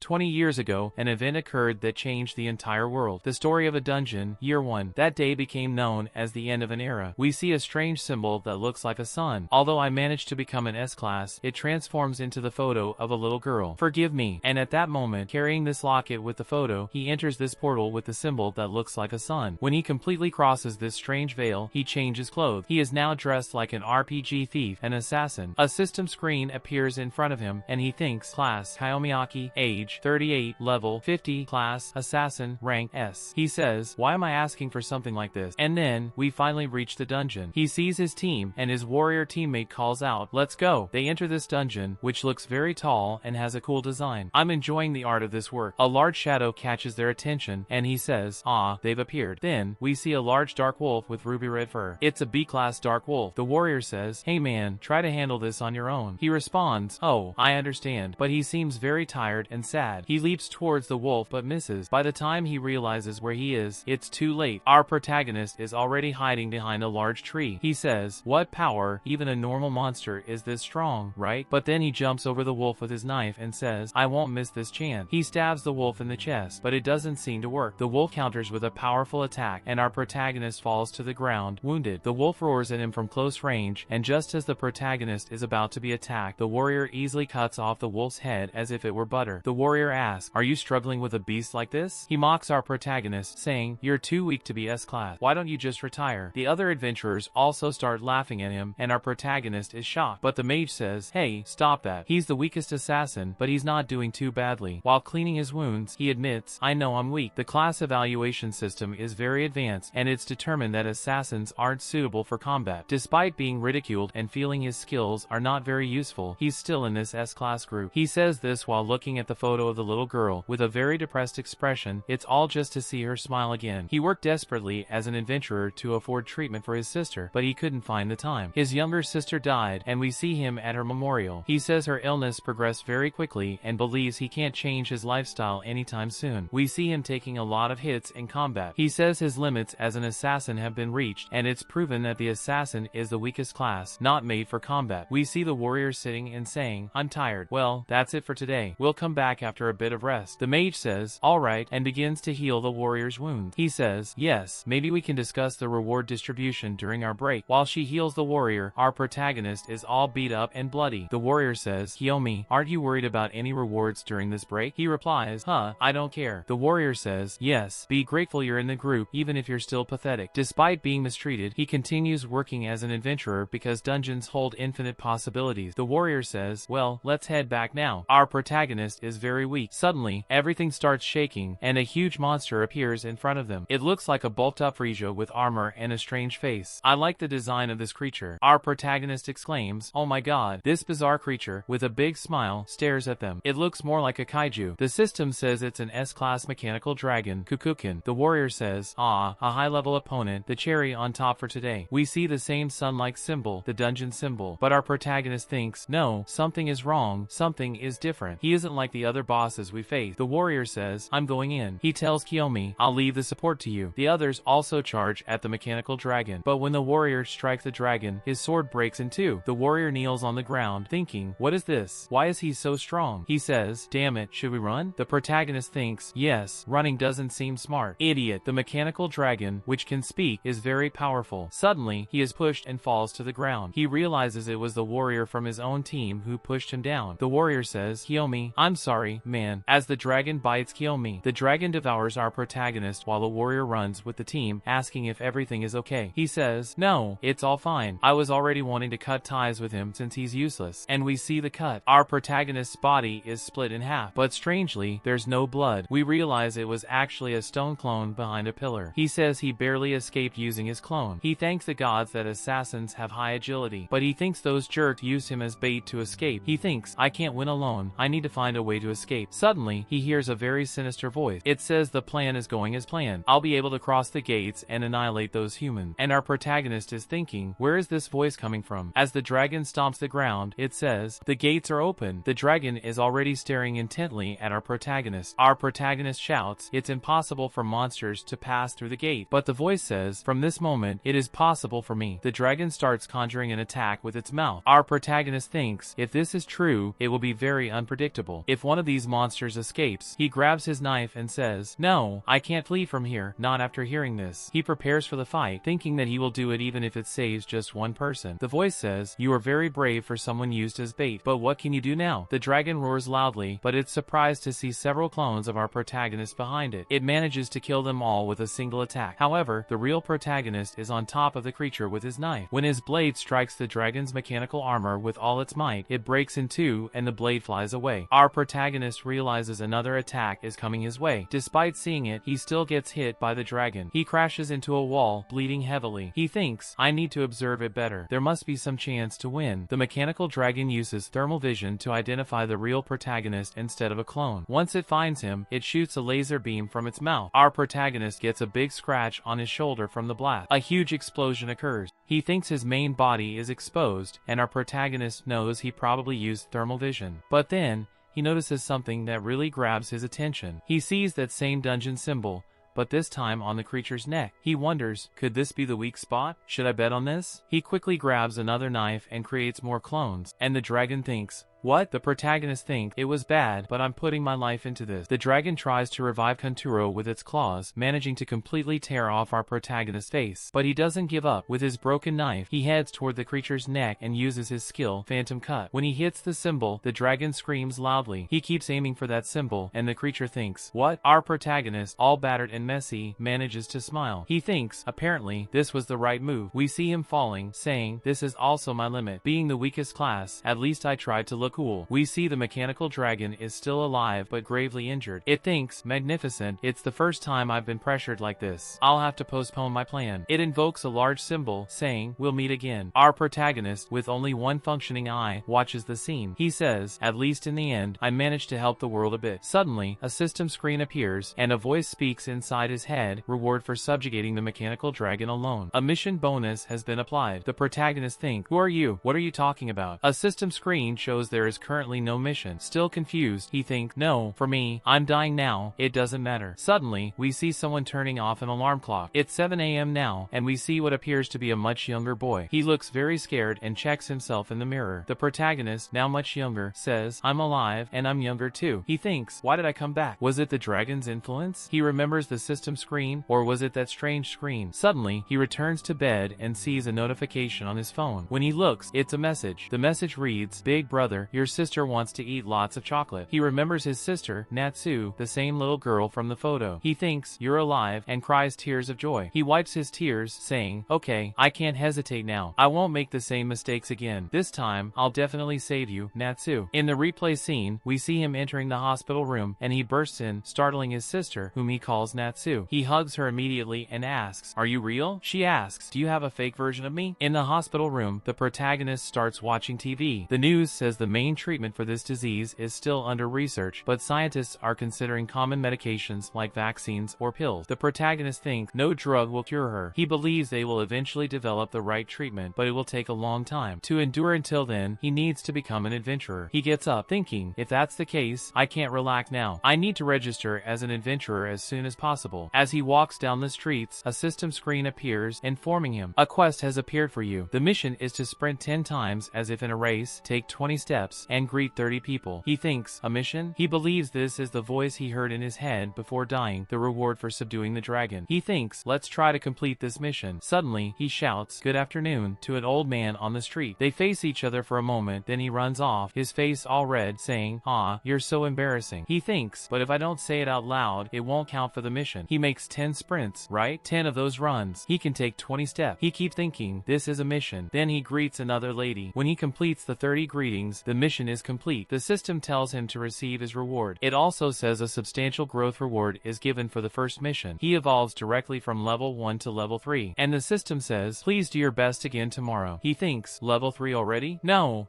20 years ago, an event occurred that changed the entire world. The story of a dungeon, Year 1. That day became known as the end of an era. We see a strange symbol that looks like a sun. Although I managed to become an S-class, it transforms into the photo of a little girl. Forgive me. And at that moment, carrying this locket with the photo, he enters this portal with the symbol that looks like a sun. When he completely crosses this strange veil, he changes clothes. He is now dressed like an RPG thief, an assassin. A system screen appears in front of him, and he thinks, class, Kyomiaki, age, 38, level, 50, class, assassin, rank, S. He says, why am I asking for something like this? And then, we finally reach the dungeon. He sees his team, and his warrior teammate calls out, let's go. They enter this dungeon, which looks very tall and has a cool design. I'm enjoying the art of this work. A large shadow catches their attention, and he says, ah, they've appeared. Then, we see a large dark wolf with ruby red fur. It's a B-class dark wolf. The warrior says, hey man, try to handle this on your own. He responds, oh, I understand, but he seems very tired and sad. He leaps towards the wolf but misses. By the time he realizes where he is, it's too late. Our protagonist is already hiding behind a large tree. He says, what power, even a normal monster is this strong, right? But then he jumps over the wolf with his knife and says, I won't miss this chance. He stabs the wolf in the chest, but it doesn't seem to work. The wolf counters with a powerful attack, and our protagonist falls to the ground, wounded. The wolf roars at him from close range, and just as the protagonist is about to be attacked, the warrior easily cuts off the wolf's head as if it were butter. The warrior asks, are you struggling with a beast like this? He mocks our protagonist, saying, you're too weak to be S-class. Why don't you just retire? The other adventurers also start laughing at him, and our protagonist is shocked. But the mage says, hey, stop that. He's the weakest assassin, but he's not doing too badly. While cleaning his wounds, he admits, I know I'm weak. The class evaluation system is very advanced, and it's determined that assassins aren't suitable for combat. Despite being ridiculed and feeling his skills are not very useful, he's still in this S-class group. He says this while looking at the photo of the little girl with a very depressed expression. It's all just to see her smile again. He worked desperately as an adventurer to afford treatment for his sister, but he couldn't find the time. His younger sister died, and we see him at her memorial. He says her illness progressed very quickly and believes he can't change his lifestyle anytime soon. We see him taking a lot of hits in combat. He says his limits as an assassin have been reached, and it's proven that the assassin is the weakest class, not made for combat. We see the warrior sitting and saying, I'm tired. Well, that's it for today. We'll come back after a bit of rest. The mage says, alright, and begins to heal the warrior's wound. He says, yes, maybe we can discuss the reward distribution during our break. While she heals the warrior, our protagonist is all beat up and bloody. The warrior says, Kiyomi, aren't you worried about any rewards during this break? He replies, I don't care. The warrior says, yes, be grateful you're in the group, even if you're still pathetic. Despite being mistreated, he continues working as an adventurer because dungeons hold infinite possibilities. The warrior says, well, let's head back now. Our protagonist is very weak. Suddenly, everything starts shaking, and a huge monster appears in front of them. It looks like a bulked-up Frieza with armor and a strange face. I like the design of this creature. Our protagonist exclaims, oh my god. This bizarre creature, with a big smile, stares at them. It looks more like a kaiju. The system says it's an S-class mechanical dragon, Kukukin. The warrior says, a high-level opponent, the cherry on top for today. We see the same sun-like symbol, the dungeon symbol, but our protagonist thinks, no, something is wrong, something is different. He isn't like the other bosses we face. The warrior says, I'm going in. He tells Kiyomi, I'll leave the support to you. The others also charge at the mechanical dragon, but when the warrior strikes the dragon, his sword breaks in two. The warrior kneels on the ground, thinking, what is this? Why is he so strong? He says, damn it, should we run? The protagonist thinks, yes, running doesn't seem smart. Idiot. The mechanical dragon, which can speak, is very powerful. Suddenly, he is pushed and falls to the ground. He realizes it was the warrior from his own team who pushed him down. The warrior says, Kiyomi, I'm sorry, man. As the dragon bites Kiyomi, the dragon devours our protagonist while the warrior runs with the team, asking if everything is okay. He says, no, it's all fine. I was already wanting to cut ties with him since he's useless. And we see the cut. Our protagonist's body is split in half, but strangely, there's no blood. We realize it was actually a stone clone behind a pillar. He says he barely escaped using his clone. He thanks the gods that assassins have high agility, but he thinks those jerks used him as bait to escape. He thinks, I can't win alone. I need to find a way to escape. Suddenly, he hears a very sinister voice. It says the plan is going as planned. I'll be able to cross the gates and annihilate those humans. And our protagonist is thinking, where is this voice coming from? As the dragon stomps the ground, it says, the gates are open. The dragon is already staring intently at our protagonist. Our protagonist shouts, it's impossible for monsters to pass through the gate. But the voice says, from this moment, it is possible for me. The dragon starts conjuring an attack with its mouth. Our protagonist thinks, if this is true, it will be very unpredictable. If one of these monsters escapes. He grabs his knife and says, "No, I can't flee from here, not after hearing this." He prepares for the fight, thinking that he will do it even if it saves just one person. The voice says, "You are very brave for someone used as bait, but what can you do now?" The dragon roars loudly, but it's surprised to see several clones of our protagonist behind it. It manages to kill them all with a single attack. However, the real protagonist is on top of the creature with his knife. When his blade strikes the dragon's mechanical armor with all its might, it breaks in two and the blade flies away. Our protagonist realizes another attack is coming his way. Despite seeing it, he still gets hit by the dragon. He crashes into a wall, bleeding heavily. He thinks, "I need to observe it better. There must be some chance to win." The mechanical dragon uses thermal vision to identify the real protagonist instead of a clone. Once it finds him, it shoots a laser beam from its mouth. Our protagonist gets a big scratch on his shoulder from the blast. A huge explosion occurs. He thinks his main body is exposed, and our protagonist knows he probably used thermal vision. But then, he notices something that really grabs his attention. He sees that same dungeon symbol, but this time on the creature's neck. He wonders, could this be the weak spot? Should I bet on this? He quickly grabs another knife and creates more clones, and the dragon thinks, "What?" The protagonist thinks, "It was bad, but I'm putting my life into this." The dragon tries to revive Kanturo with its claws, managing to completely tear off our protagonist's face. But he doesn't give up. With his broken knife, he heads toward the creature's neck and uses his skill, Phantom Cut. When he hits the symbol, the dragon screams loudly. He keeps aiming for that symbol, and the creature thinks, "What?" Our protagonist, all battered and messy, manages to smile. He thinks, apparently, this was the right move. We see him falling, saying, "This is also my limit. Being the weakest class, at least I tried to look cool." We see the mechanical dragon is still alive but gravely injured. It thinks, "Magnificent, it's the first time I've been pressured like this. I'll have to postpone my plan." It invokes a large symbol, saying, "We'll meet again." Our protagonist, with only one functioning eye, watches the scene. He says, "At least in the end, I managed to help the world a bit." Suddenly, a system screen appears, and a voice speaks inside his head, "Reward for subjugating the mechanical dragon alone. A mission bonus has been applied." The protagonist thinks, "Who are you? What are you talking about?" A system screen shows there is currently no mission. Still confused, he thinks, "No, for me, I'm dying now, it doesn't matter." Suddenly, we see someone turning off an alarm clock. It's 7 a.m. now, and we see what appears to be a much younger boy. He looks very scared and checks himself in the mirror. The protagonist, now much younger, says, "I'm alive, and I'm younger too." He thinks, "Why did I come back? Was it the dragon's influence?" He remembers the system screen, or was it that strange screen? Suddenly, he returns to bed and sees a notification on his phone. When he looks, it's a message. The message reads, "Big brother, your sister wants to eat lots of chocolate." He remembers his sister, Natsu, the same little girl from the photo. He thinks, "You're alive," and cries tears of joy. He wipes his tears, saying, "Okay, I can't hesitate now. I won't make the same mistakes again. This time, I'll definitely save you, Natsu." In the replay scene, we see him entering the hospital room, and he bursts in, startling his sister, whom he calls Natsu. He hugs her immediately and asks, "Are you real?" She asks, "Do you have a fake version of me?" In the hospital room, the protagonist starts watching TV. The news says the main treatment for this disease is still under research, but scientists are considering common medications like vaccines or pills. The protagonist thinks no drug will cure her. He believes they will eventually develop the right treatment, but it will take a long time. To endure until then, he needs to become an adventurer. He gets up, thinking, "If that's the case, I can't relax now. I need to register as an adventurer as soon as possible." As he walks down the streets, a system screen appears, informing him, "A quest has appeared for you. The mission is to sprint 10 times as if in a race, take 20 steps, and greet 30 people." He thinks, a mission? He believes this is the voice he heard in his head before dying, the reward for subduing the dragon. He thinks, let's try to complete this mission. Suddenly, he shouts, "Good afternoon," to an old man on the street. They face each other for a moment, then he runs off, his face all red, saying, "Ah, you're so embarrassing." He thinks, but if I don't say it out loud, it won't count for the mission. He makes 10 sprints, right? 10 of those runs. He can take 20 steps. He keeps thinking, this is a mission. Then he greets another lady. When he completes the 30 greetings, the mission is complete. The system tells him to receive his reward. It also says a substantial growth reward is given for the first mission. He evolves directly from level 1 to level 3. And the system says, please do your best again tomorrow. He thinks, level 3 already? No,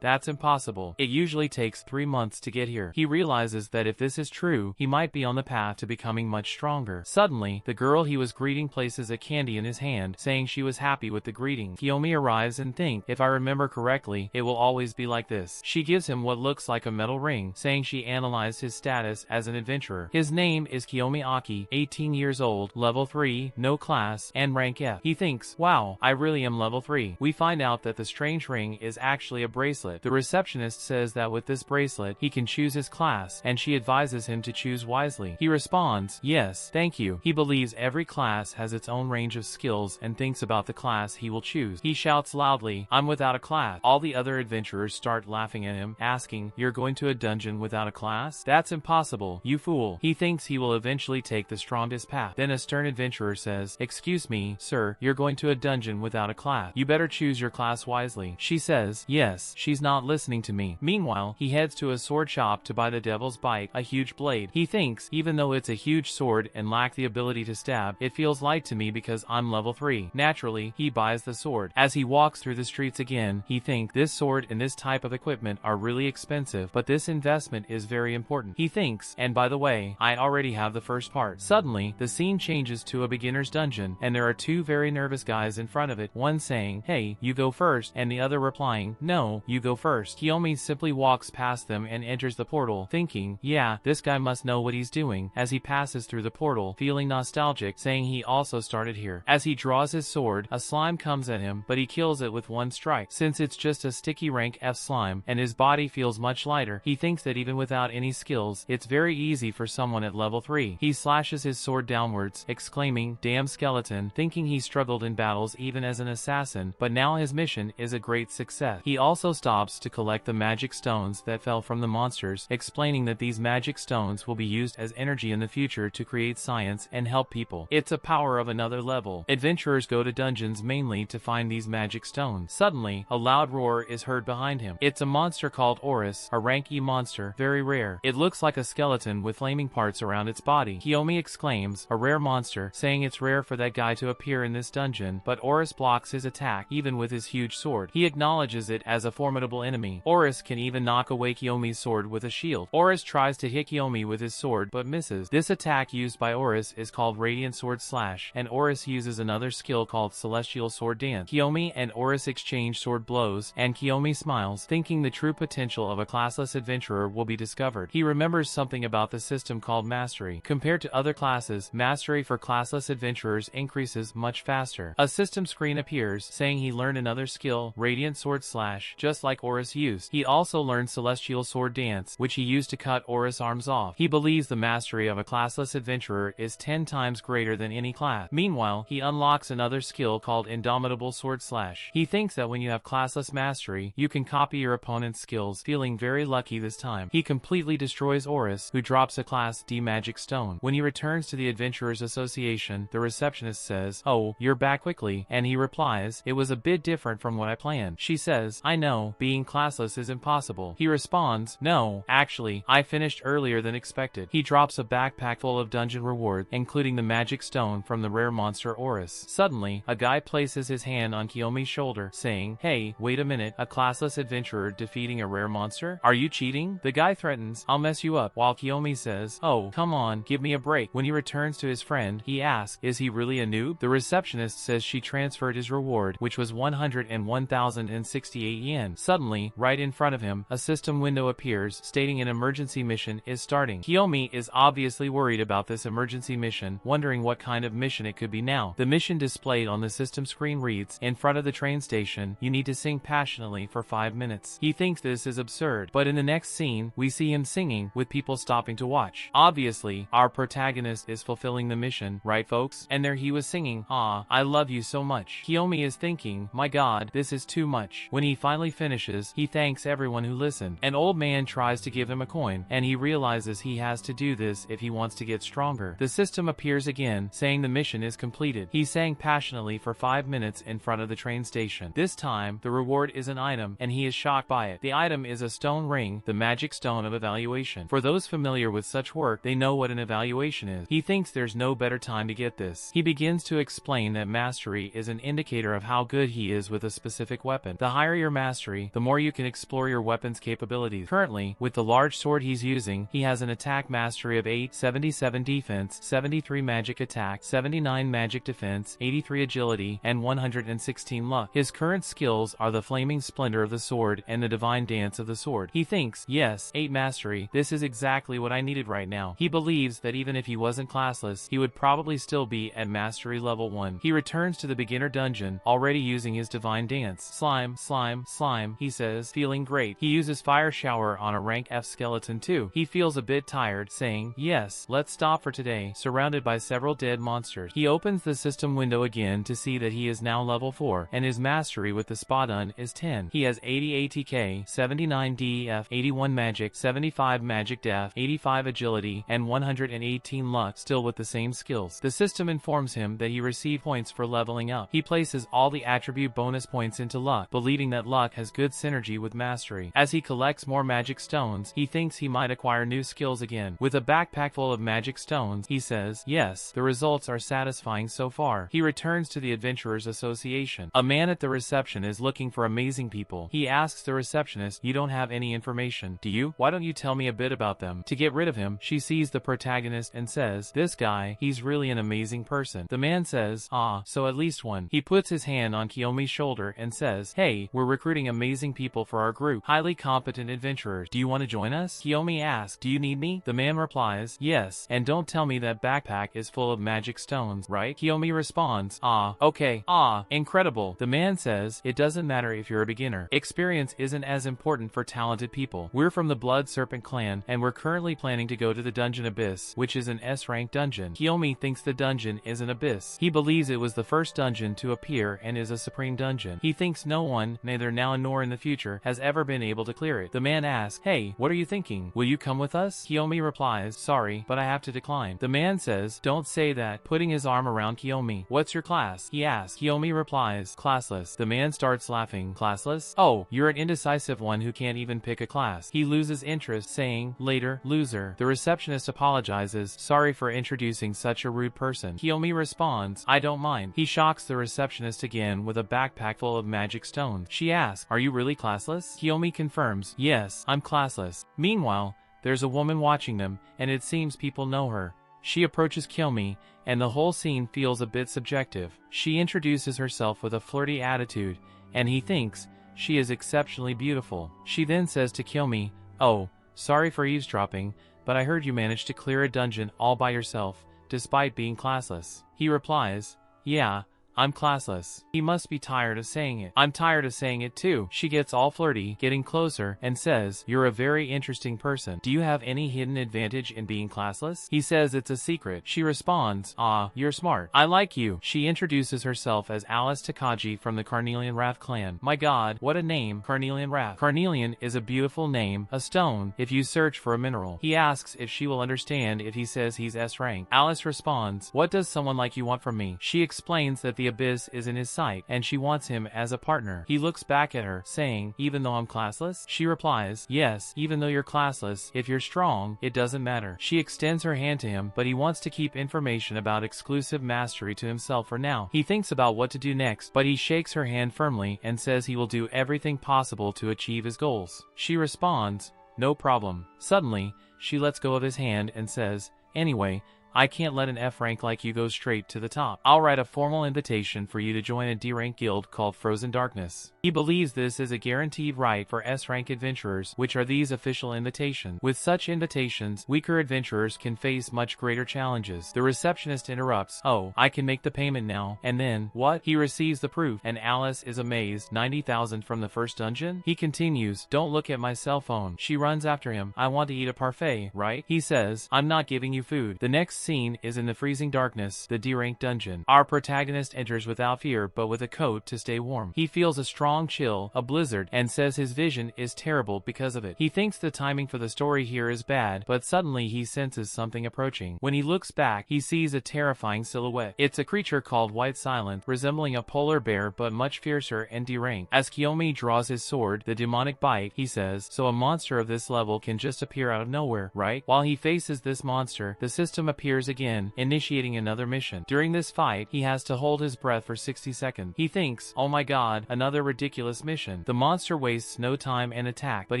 that's impossible. It usually takes 3 months to get here. He realizes that if this is true, he might be on the path to becoming much stronger. Suddenly, the girl he was greeting places a candy in his hand, saying she was happy with the greeting. Kiyomi arrives and thinks, if I remember correctly, it will always be like this. this. She gives him what looks like a metal ring, saying she analyzed his status as an adventurer. His name is Kiyomi Aki, 18 years old, level 3, no class, and rank F. He thinks, wow, I really am level 3. We find out that the strange ring is actually a bracelet. The receptionist says that with this bracelet, he can choose his class, and she advises him to choose wisely. He responds, yes, thank you. He believes every class has its own range of skills and thinks about the class he will choose. He shouts loudly, I'm without a class. All the other adventurers start laughing at him, asking, you're going to a dungeon without a class? That's impossible, you fool. He thinks he will eventually take the strongest path. Then a stern adventurer says, excuse me, sir, you're going to a dungeon without a class. You better choose your class wisely. She says, yes, she's not listening to me. Meanwhile, he heads to a sword shop to buy the Devil's Bite, a huge blade. He thinks, even though it's a huge sword and lack the ability to stab, it feels light to me because I'm level 3. Naturally, he buys the sword. As he walks through the streets again, he thinks this sword and this type of equipment are really expensive, but this investment is very important. He thinks, and by the way, I already have the first part. Suddenly, the scene changes to a beginner's dungeon, and there are two very nervous guys in front of it, one saying, hey, you go first, and the other replying, no, you go first. Kiyomi simply walks past them and enters the portal, thinking, yeah, this guy must know what he's doing, as he passes through the portal, feeling nostalgic, saying he also started here. As he draws his sword, a slime comes at him, but he kills it with one strike. Since it's just a sticky rank F slime, and his body feels much lighter, he thinks that even without any skills, it's very easy for someone at level 3. He slashes his sword downwards, exclaiming, damn skeleton, thinking he struggled in battles even as an assassin, but now his mission is a great success. He also stops to collect the magic stones that fell from the monsters, explaining that these magic stones will be used as energy in the future to create science and help people. It's a power of another level. Adventurers go to dungeons mainly to find these magic stones. Suddenly, a loud roar is heard behind him. It's a monster called Orus, a rank E monster, very rare. It looks like a skeleton with flaming parts around its body. Kiyomi exclaims, a rare monster, saying it's rare for that guy to appear in this dungeon, but Orus blocks his attack, even with his huge sword. He acknowledges it as a formidable enemy. Orus can even knock away Kiyomi's sword with a shield. Orus tries to hit Kiyomi with his sword, but misses. This attack used by Orus is called Radiant Sword Slash, and Orus uses another skill called Celestial Sword Dance. Kiyomi and Orus exchange sword blows, and Kiyomi smiles, thinking the true potential of a classless adventurer will be discovered. He remembers something about the system called Mastery. Compared to other classes, Mastery for classless adventurers increases much faster. A system screen appears, saying he learned another skill, Radiant Sword Slash, just like Orus used. He also learned Celestial Sword Dance, which he used to cut Orus' arms off. He believes the mastery of a classless adventurer is 10 times greater than any class. Meanwhile, he unlocks another skill called Indomitable Sword Slash. He thinks that when you have classless mastery, you can copy your opponent's skills, feeling very lucky this time. He completely destroys Orus, who drops a Class D magic stone. When he returns to the Adventurers Association, the receptionist says, oh, you're back quickly, and he replies, it was a bit different from what I planned. She says, I know, being classless is impossible. He responds, no, actually, I finished earlier than expected. He drops a backpack full of dungeon rewards, including the magic stone from the rare monster Orus. Suddenly, a guy places his hand on Kiyomi's shoulder, saying, hey, wait a minute, a classless adventurer defeating a rare monster? Are you cheating? The guy threatens, I'll mess you up, while Kiyomi says, oh, come on, give me a break. When he returns to his friend, he asks, is he really a noob? The receptionist says she transferred his reward, which was 101,068 yen. Suddenly, right in front of him, a system window appears, stating an emergency mission is starting. Kiyomi is obviously worried about this emergency mission, wondering what kind of mission it could be now. The mission displayed on the system screen reads, in front of the train station, you need to sing passionately for 5 minutes. He thinks this is absurd, but in the next scene, we see him singing, with people stopping to watch. Obviously, our protagonist is fulfilling the mission, right folks? And there he was singing, ah, I love you so much. Kiyomi is thinking, my god, this is too much. When he finally finishes, he thanks everyone who listened. An old man tries to give him a coin, and he realizes he has to do this if he wants to get stronger. The system appears again, saying the mission is completed. He sang passionately for 5 minutes in front of the train station. This time, the reward is an item, and he is shocked by it. The item is a stone ring, the magic stone of evaluation. For those familiar with such work, they know what an evaluation is. He thinks there's no better time to get this. He begins to explain that mastery is an indicator of how good he is with a specific weapon. The higher your mastery, the more you can explore your weapon's capabilities. Currently, with the large sword he's using, he has an attack mastery of 8, 77 defense, 73 magic attack, 79 magic defense, 83 agility, and 116 luck. His current skills are the flaming splendor of the sword and the divine dance of the sword. He thinks, yes, 8 mastery, this is exactly what I needed right now. He believes that even if he wasn't classless, he would probably still be at mastery level 1. He returns to the beginner dungeon, already using his divine dance. Slime, slime, slime, he says, feeling great. He uses fire shower on a rank F skeleton too. He feels a bit tired, saying, yes, let's stop for today, surrounded by several dead monsters. He opens the system window again to see that he is now level 4, and his mastery with the spadun is 10. He has 80 ATK, 79 DEF, 81 magic, 75 magic def, 85 agility, and 118 luck, still with the same skills. The system informs him that he received points for leveling up. He places all the attribute bonus points into luck, believing that luck has good synergy with mastery. As he collects more magic stones, he thinks he might acquire new skills again. With a backpack full of magic stones, he says, yes, the results are satisfying so far. He returns to the Adventurers Association. A man at the reception is looking for amazing people. He asks the receptionist, you don't have any information, do you? Why don't you tell me a bit about them? To get rid of him, she sees the protagonist and says, this guy, he's really an amazing person. The man says, ah, so at least one. He puts his hand on Kiyomi's shoulder and says, hey, we're recruiting amazing people for our group, highly competent adventurers. Do you want to join us? Kiyomi asks, do you need me? The man replies, yes, and don't tell me that backpack is full of magic stones, right? Kiyomi responds, ah, okay, ah, incredible. The man says, it doesn't matter if you're a beginner. Experience isn't as important for talented people. We're from the Blood Serpent clan, and we're currently planning to go to the Dungeon Abyss, which is an S-rank dungeon. Kiyomi thinks the dungeon is an abyss. He believes it was the first dungeon to appear and is a supreme dungeon. He thinks no one, neither now nor in the future, has ever been able to clear it. The man asks, hey, what are you thinking? Will you come with us? Kiyomi replies, sorry, but I have to decline. The man says, don't say that, putting his arm around Kiyomi. What's your class? He asks. Kiyomi replies, classless. The man starts laughing. Classless? Oh, you're an indecisive one who can't even pick a class. He loses interest, saying, later, loser. The receptionist apologizes, sorry for introducing such a rude person. Kiyomi responds, I don't mind. He shocks the receptionist again with a backpack full of magic stones. She asks, are you really classless? Kiyomi confirms, yes, I'm classless. Meanwhile, there's a woman watching them, and it seems people know her. She approaches Kiyomi, and the whole scene feels a bit subjective. She introduces herself with a flirty attitude, and he thinks she is exceptionally beautiful. She then says to Kiyomi, oh, sorry for eavesdropping, but I heard you managed to clear a dungeon all by yourself, despite being classless. He replies, yeah, I'm classless. He must be tired of saying it. I'm tired of saying it too. She gets all flirty, getting closer, and says, you're a very interesting person. Do you have any hidden advantage in being classless? He says it's a secret. She responds, ah, you're smart. I like you. She introduces herself as Alice Takagi from the Carnelian Wrath clan. My god, what a name, Carnelian Wrath. Carnelian is a beautiful name, a stone, if you search for a mineral. He asks if she will understand if he says he's S-rank. Alice responds, what does someone like you want from me? She explains that the abyss is in his sight, and she wants him as a partner. He looks back at her, saying, even though I'm classless? She replies, yes, even though you're classless, if you're strong, it doesn't matter. She extends her hand to him, but he wants to keep information about exclusive mastery to himself for now. He thinks about what to do next, but he shakes her hand firmly and says he will do everything possible to achieve his goals. She responds, no problem. Suddenly, she lets go of his hand and says, anyway, I can't let an F rank like you go straight to the top. I'll write a formal invitation for you to join a D rank guild called Frozen Darkness. He believes this is a guaranteed right for S rank adventurers, which are these official invitations. With such invitations, weaker adventurers can face much greater challenges. The receptionist interrupts, oh, I can make the payment now, and then, what? He receives the proof, and Alice is amazed. 90,000 from the first dungeon? He continues, don't look at my cell phone. She runs after him. I want to eat a parfait, right? He says, I'm not giving you food. The next scene is in the freezing darkness, the D-rank dungeon. Our protagonist enters without fear but with a coat to stay warm. He feels a strong chill, a blizzard, and says his vision is terrible because of it. He thinks the timing for the story here is bad, but suddenly he senses something approaching. When he looks back, he sees a terrifying silhouette. It's a creature called White Silence, resembling a polar bear but much fiercer and D-rank. As Kiyomi draws his sword, the demonic bite, he says, so a monster of this level can just appear out of nowhere, right? While he faces this monster, the system appears appears again, initiating another mission. During this fight, he has to hold his breath for 60 seconds. He thinks, oh my god, another ridiculous mission. The monster wastes no time and attack, but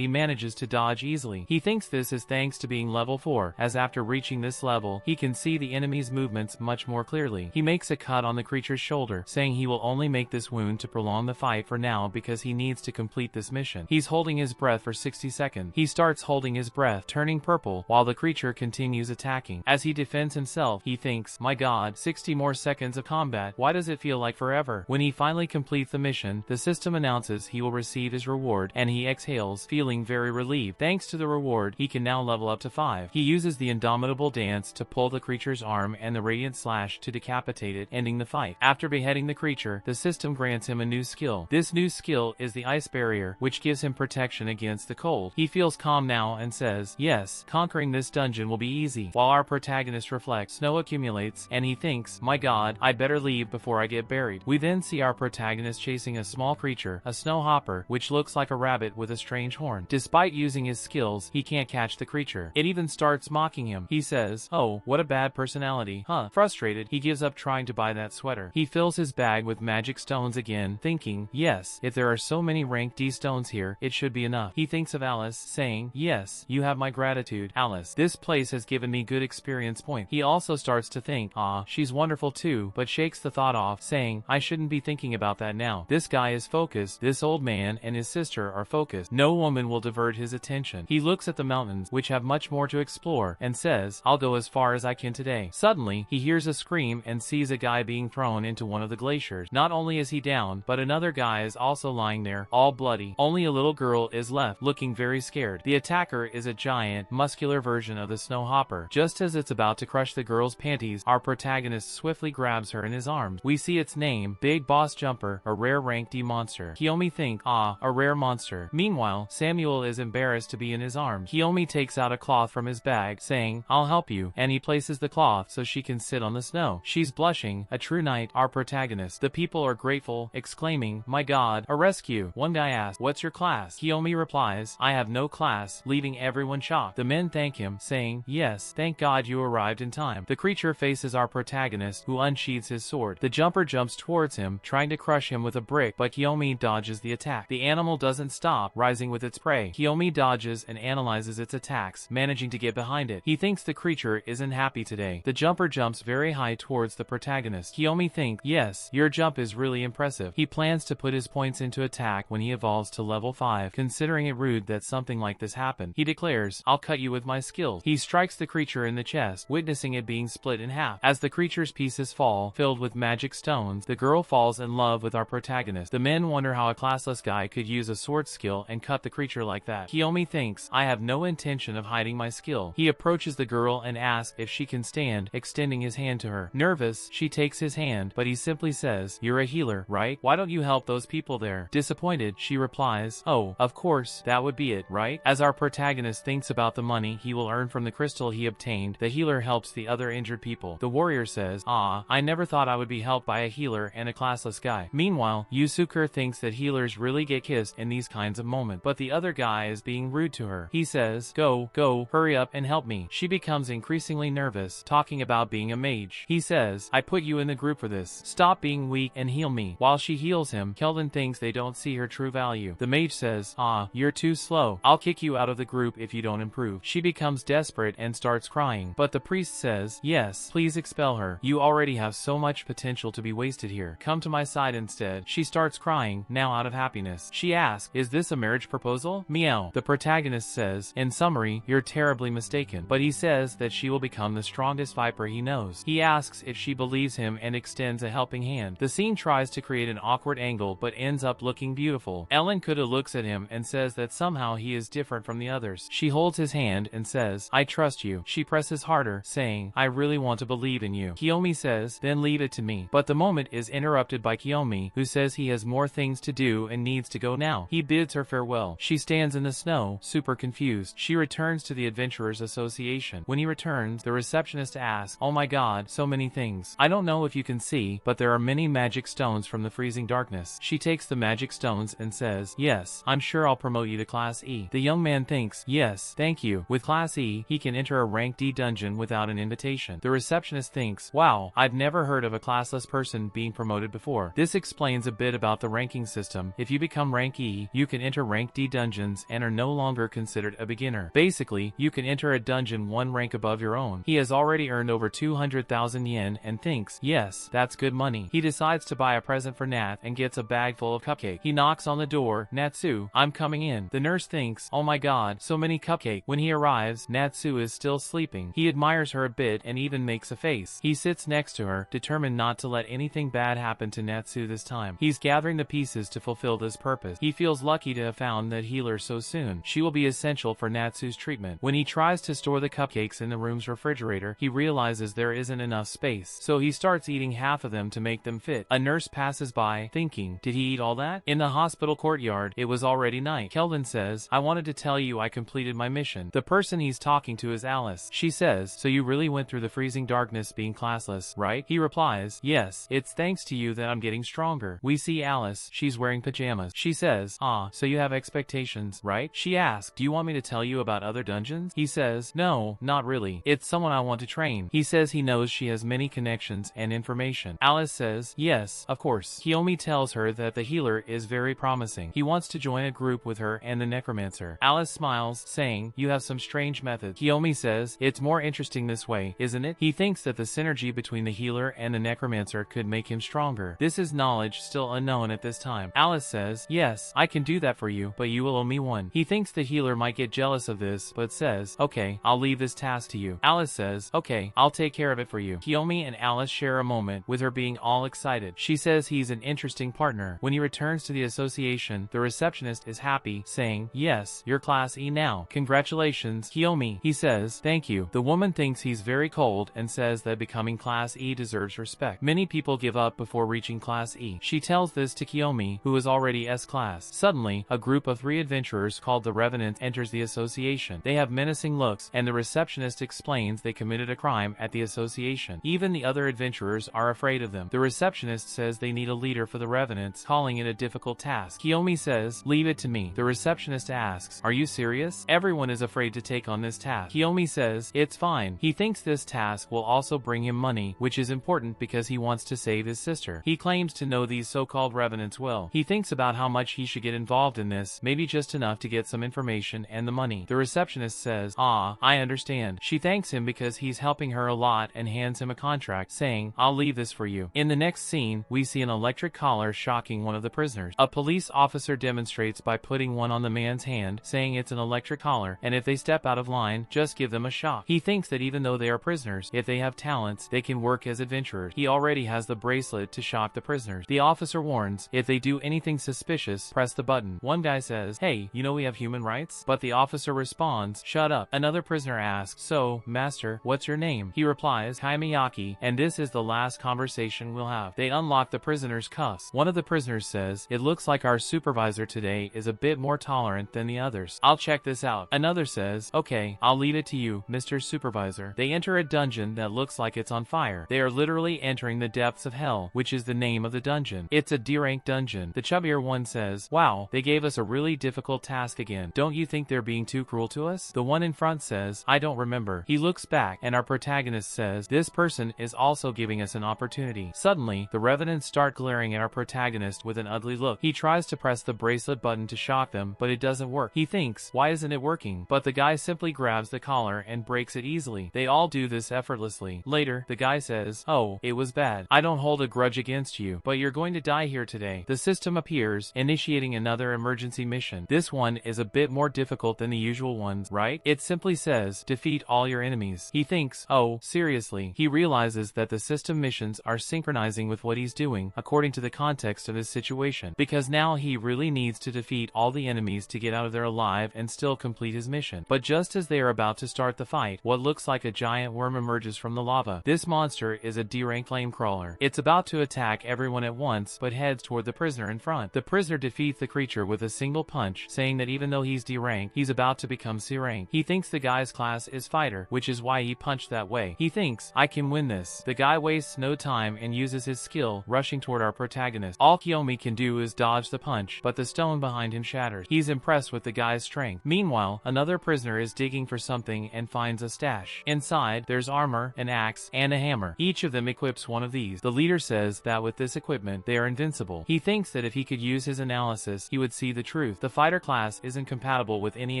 he manages to dodge easily. He thinks this is thanks to being level 4, as after reaching this level, he can see the enemy's movements much more clearly. He makes a cut on the creature's shoulder, saying he will only make this wound to prolong the fight for now because he needs to complete this mission. He's holding his breath for 60 seconds. He starts holding his breath, turning purple, while the creature continues attacking. As he defends himself, he thinks, my god, 60 more seconds of combat, why does it feel like forever? When he finally completes the mission, the system announces he will receive his reward, and he exhales, feeling very relieved. Thanks to the reward, he can now level up to 5. He uses the indomitable dance to pull the creature's arm and the radiant slash to decapitate it, ending the fight. After beheading the creature, the system grants him a new skill. This new skill is the ice barrier, which gives him protection against the cold. He feels calm now and says, yes, conquering this dungeon will be easy. While our protagonist reflects, snow accumulates, and he thinks, my god, I'd better leave before I get buried. We then see our protagonist chasing a small creature, a snow hopper, which looks like a rabbit with a strange horn. Despite using his skills, he can't catch the creature. It even starts mocking him. He says, oh, what a bad personality, huh? Frustrated, he gives up trying to buy that sweater. He fills his bag with magic stones again, thinking, yes, if there are so many rank D stones here, it should be enough. He thinks of Alice, saying, yes, you have my gratitude, Alice. This place has given me good experience points. He also starts to think, ah, she's wonderful too, but shakes the thought off, saying, I shouldn't be thinking about that now. This guy is focused. This old man and his sister are focused. No woman will divert his attention. He looks at the mountains, which have much more to explore, and says, I'll go as far as I can today. Suddenly, he hears a scream and sees a guy being thrown into one of the glaciers. Not only is he down, but another guy is also lying there, all bloody. Only a little girl is left, looking very scared. The attacker is a giant, muscular version of the snow hopper. Just as it's about to crush the girl's panties, our protagonist swiftly grabs her in his arms. We see its name, Big Boss Jumper, a rare rank D monster. Kiyomi thinks, ah, a rare monster. Meanwhile, Samuel is embarrassed to be in his arms. Kiyomi takes out a cloth from his bag, saying, I'll help you, and he places the cloth so she can sit on the snow. She's blushing, a true knight, our protagonist. The people are grateful, exclaiming, my god, a rescue. One guy asks, what's your class? Kiyomi replies, I have no class, leaving everyone shocked. The men thank him, saying, yes, thank god you arrived in time. The creature faces our protagonist, who unsheathes his sword. The jumper jumps towards him, trying to crush him with a brick, but Kiyomi dodges the attack. The animal doesn't stop, rising with its prey. Kiyomi dodges and analyzes its attacks, managing to get behind it. He thinks the creature isn't happy today. The jumper jumps very high towards the protagonist. Kiyomi thinks, yes, your jump is really impressive. He plans to put his points into attack when he evolves to level 5, considering it rude that something like this happened. He declares, I'll cut you with my skills. He strikes the creature in the chest, witnessing it being split in half. As the creature's pieces fall, filled with magic stones, the girl falls in love with our protagonist. The men wonder how a classless guy could use a sword skill and cut the creature like that. Kiyomi thinks, I have no intention of hiding my skill. He approaches the girl and asks if she can stand, extending his hand to her. Nervous, she takes his hand, but he simply says, you're a healer, right? Why don't you help those people there? Disappointed, she replies, oh, of course, that would be it, right? As our protagonist thinks about the money he will earn from the crystal he obtained, the healer helps the other injured people. The warrior says, ah, I never thought I would be helped by a healer and a classless guy. Meanwhile, Yusuke thinks that healers really get kissed in these kinds of moments, but the other guy is being rude to her. He says, go, hurry up and help me. She becomes increasingly nervous, talking about being a mage. He says, I put you in the group for this. Stop being weak and heal me. While she heals him, Keldon thinks they don't see her true value. The mage says, ah, you're too slow. I'll kick you out of the group if you don't improve. She becomes desperate and starts crying, but the priest says, yes, please expel her. You already have so much potential to be wasted here. Come to my side instead. She starts crying, now out of happiness. She asks, is this a marriage proposal? Meow. The protagonist says, in summary, you're terribly mistaken. But he says that she will become the strongest viper he knows. He asks if she believes him and extends a helping hand. The scene tries to create an awkward angle but ends up looking beautiful. Ellen Kuda looks at him and says that somehow he is different from the others. She holds his hand and says, I trust you. She presses harder, saying, I really want to believe in you. Kiyomi says, then leave it to me. But the moment is interrupted by Kiyomi, who says he has more things to do and needs to go now. He bids her farewell. She stands in the snow, super confused. She returns to the Adventurers Association. When he returns, the receptionist asks, oh my god, so many things. I don't know if you can see, but there are many magic stones from the freezing darkness. She takes the magic stones and says, yes, I'm sure I'll promote you to Class E. The young man thinks, yes, thank you. With Class E, he can enter a rank D dungeon without without an invitation. The receptionist thinks, wow, I've never heard of a classless person being promoted before. This explains a bit about the ranking system. If you become rank E, you can enter rank D dungeons and are no longer considered a beginner. Basically, you can enter a dungeon one rank above your own. He has already earned over 200,000 yen and thinks, yes, that's good money. He decides to buy a present for Nat and gets a bag full of cupcake. He knocks on the door. Natsu, I'm coming in. The nurse thinks, oh my god, so many cupcake. When he arrives, Natsu is still sleeping. He admires her a bit and even makes a face. He sits next to her, determined not to let anything bad happen to Natsu this time. He's gathering the pieces to fulfill this purpose. He feels lucky to have found that healer so soon. She will be essential for Natsu's treatment. When he tries to store the cupcakes in the room's refrigerator, he realizes there isn't enough space, so he starts eating half of them to make them fit. A nurse passes by, thinking, did he eat all that? In the hospital courtyard, it was already night. Kelvin says, I wanted to tell you I completed my mission. The person he's talking to is Alice. She says, so you really went through the freezing darkness being classless, right? He replies, yes, it's thanks to you that I'm getting stronger. We see Alice. She's wearing pajamas. She says, ah, so you have expectations, right? She asks, do you want me to tell you about other dungeons? He says, no, not really. It's someone I want to train. He says he knows she has many connections and information. Alice says, yes, of course. Kiyomi tells her that the healer is very promising. He wants to join a group with her and the necromancer. Alice smiles, saying, you have some strange methods. Kiyomi says, it's more interesting this way, isn't it? He thinks that the synergy between the healer and the necromancer could make him stronger. This is knowledge still unknown at this time. Alice says, yes, I can do that for you, but you will owe me one. He thinks the healer might get jealous of this, but says, okay, I'll leave this task to you. Alice says, okay, I'll take care of it for you. Kiyomi and Alice share a moment, with her being all excited. She says he's an interesting partner. When he returns to the association, the receptionist is happy, saying, yes, you're class E now. Congratulations, Kiyomi. He says, thank you. The woman thinks he's very cold and says that becoming class E deserves respect. Many people give up before reaching class E. She tells this to Kiyomi, who is already S-class. Suddenly, a group of 3 adventurers called the Revenants enters the association. They have menacing looks, and the receptionist explains they committed a crime at the association. Even the other adventurers are afraid of them. The receptionist says they need a leader for the Revenants, calling it a difficult task. Kiyomi says, leave it to me. The receptionist asks, are you serious? Everyone is afraid to take on this task. Kiyomi says, it's fine. He thinks this task will also bring him money, which is important because he wants to save his sister. He claims to know these so-called Revenants well. He thinks about how much he should get involved in this, maybe just enough to get some information and the money. The receptionist says, ah, I understand. She thanks him because he's helping her a lot and hands him a contract, saying, I'll leave this for you. In the next scene, we see an electric collar shocking one of the prisoners. A police officer demonstrates by putting one on the man's hand, saying it's an electric collar, and if they step out of line, just give them a shock. He thinks that even though they are prisoners, if they have talents, they can work as adventurers. He already has the bracelet to shock the prisoners. The officer warns, if they do anything suspicious, press the button. One guy says, hey, you know we have human rights? But the officer responds, shut up. Another prisoner asks, so, master, what's your name? He replies, Kaimiyaki, and this is the last conversation we'll have. They unlock the prisoner's cuffs. One of the prisoners says, it looks like our supervisor today is a bit more tolerant than the others. I'll check this out. Another says, okay, I'll leave it to you, Mr. Supervisor. They enter a dungeon that looks like it's on fire. They are literally entering the depths of hell, which is the name of the dungeon. It's a D-rank dungeon. The chubbier one says, wow, they gave us a really difficult task again. Don't you think they're being too cruel to us? The one in front says, I don't remember. He looks back, and our protagonist says, this person is also giving us an opportunity. Suddenly, the Revenants start glaring at our protagonist with an ugly look. He tries to press the bracelet button to shock them, but it doesn't work. He thinks, why isn't it working? But the guy simply grabs the collar and breaks it easily. They all do this effortlessly. Later, the guy says, oh, it was bad. I don't hold a grudge against you, but you're going to die here today. The system appears, initiating another emergency mission. This one is a bit more difficult than the usual ones, right? It simply says, defeat all your enemies. He thinks, oh, seriously. He realizes that the system missions are synchronizing with what he's doing, according to the context of his situation, because now he really needs to defeat all the enemies to get out of there alive and still complete his mission. But just as they are about to start the fight, what looks like a giant worm emerges from the lava. This monster is a D-rank flamecrawler. It's about to attack everyone at once, but heads toward the prisoner in front. The prisoner defeats the creature with a single punch, saying that even though he's D-rank, he's about to become C-rank. He thinks the guy's class is fighter, which is why he punched that way. He thinks, I can win this. The guy wastes no time and uses his skill, rushing toward our protagonist. All Kiyomi can do is dodge the punch, but the stone behind him shatters. He's impressed with the guy's strength. Meanwhile, another prisoner is digging for something and finds a stash. Inside, there's armor, an axe, and a hammer. Each of them equips one of these. The leader says that with this equipment, they are invincible. He thinks that if he could use his analysis, he would see the truth. The fighter class isn't compatible with any